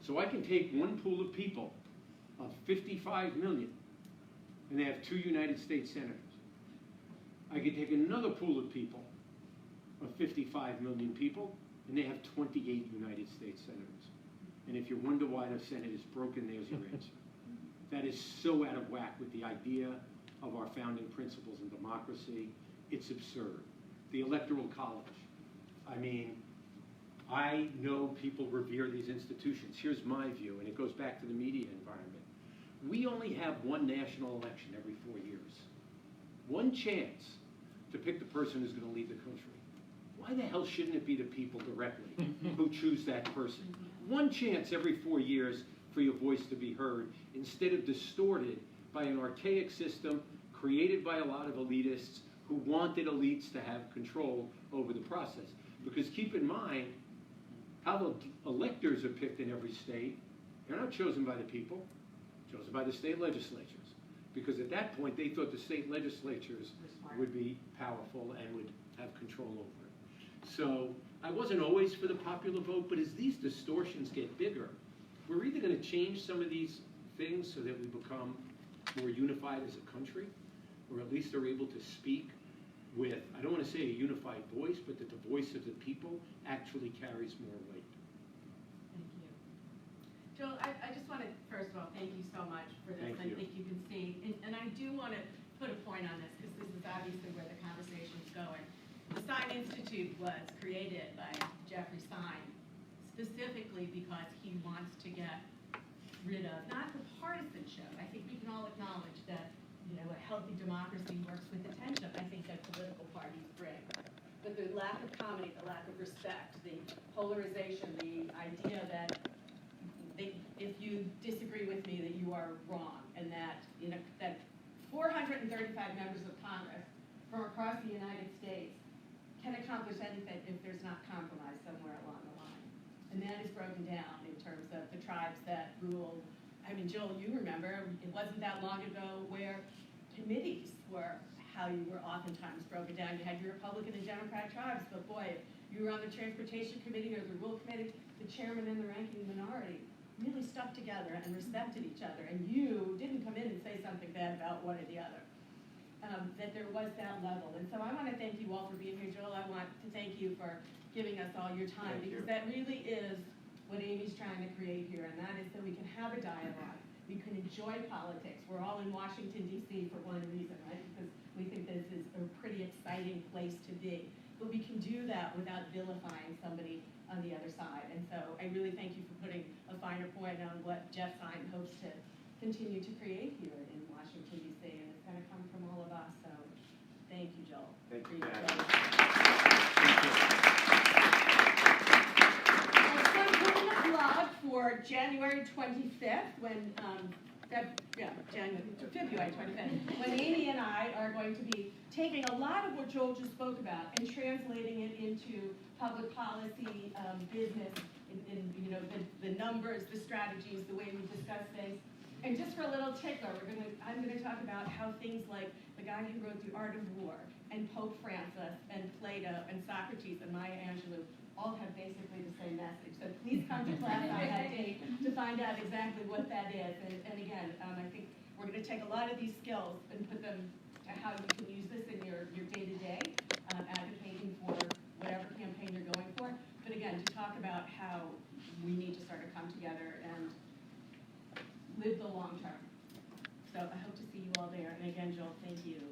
So I can take one pool of people of 55 million, and they have 2 United States senators. I could take another pool of people of 55 million people, and they have 28 United States senators. And if you wonder why the Senate is broken, there's your answer. That is so out of whack with the idea of our founding principles and democracy. It's absurd. The Electoral College. I mean, I know people revere these institutions. Here's my view, and it goes back to the media environment. We only have one national election every 4 years. One chance to pick the person who's going to lead the country. Why the hell shouldn't it be the people directly who choose that person? One chance every 4 years for your voice to be heard, instead of distorted by an archaic system created by a lot of elitists who wanted elites to have control over the process. Because keep in mind, how the electors are picked in every state, they're not chosen by the people, chosen by the state legislatures. Because at that point, they thought the state legislatures would be powerful and would have control over it. So I wasn't always for the popular vote, but as these distortions get bigger, we're either going to change some of these things so that we become more unified as a country, or at least are able to speak with, I don't want to say a unified voice, but that the voice of the people actually carries more weight. Thank you. Joel, I just want to, first of all, thank you so much for this. Thank I you. think you can see, and I do want to put a point on this, because this is obviously where the conversation is going. The Sine Institute was created by Jeffrey Sine specifically because he wants to get rid of, not the partisanship. I think we can all acknowledge that, you know, a healthy democracy works with the tension, I think, that political parties bring. But the lack of comedy, the lack of respect, the polarization, the idea that if you disagree with me, that you are wrong, and that, you know, that 435 members of Congress from across the United States can accomplish anything if there's not compromise somewhere along the line. And that is broken down in terms of the tribes that rule I mean, Joel, you remember, it wasn't that long ago where committees were how you were oftentimes broken down. You had your Republican and Democrat tribes, but boy, if you were on the Transportation Committee or the Rule Committee, the chairman and the ranking minority really stuck together and respected each other, and you didn't come in and say something bad about one or the other. That there was that level. And so I want to thank you all for being here. Joel, I want to thank you for giving us all your time, Thank you. because that really is what Amy's trying to create here, and that is that we can have a dialogue. We can enjoy politics. We're all in Washington, D.C. for one reason, right? Because we think this is a pretty exciting place to be. But we can do that without vilifying somebody on the other side. And so I really thank you for putting a finer point on what Jeff Sine hopes to continue to create here in Washington, D.C. And it's going to come from all of us. So thank you, Joel. Thank you, For your Pat. I just want to put in a plug for January 25th when, February 25th, when Amy and I are going to be taking a lot of what Joel just spoke about and translating it into public policy, business, in the numbers, the strategies, the way we discuss things. And just for a little tickler, I'm gonna talk about how things like the guy who wrote The Art of War, and Pope Francis, and Plato, and Socrates, and Maya Angelou all have basically the same message. So please come to class on that date to find out exactly what that is. And again, I think we're gonna take a lot of these skills and put them to how you can use this in your day-to-day, advocating for whatever campaign you're going for. But again, to talk about how we need to start to come together and live the long term. So I hope to see you all there. And again, Joel, thank you.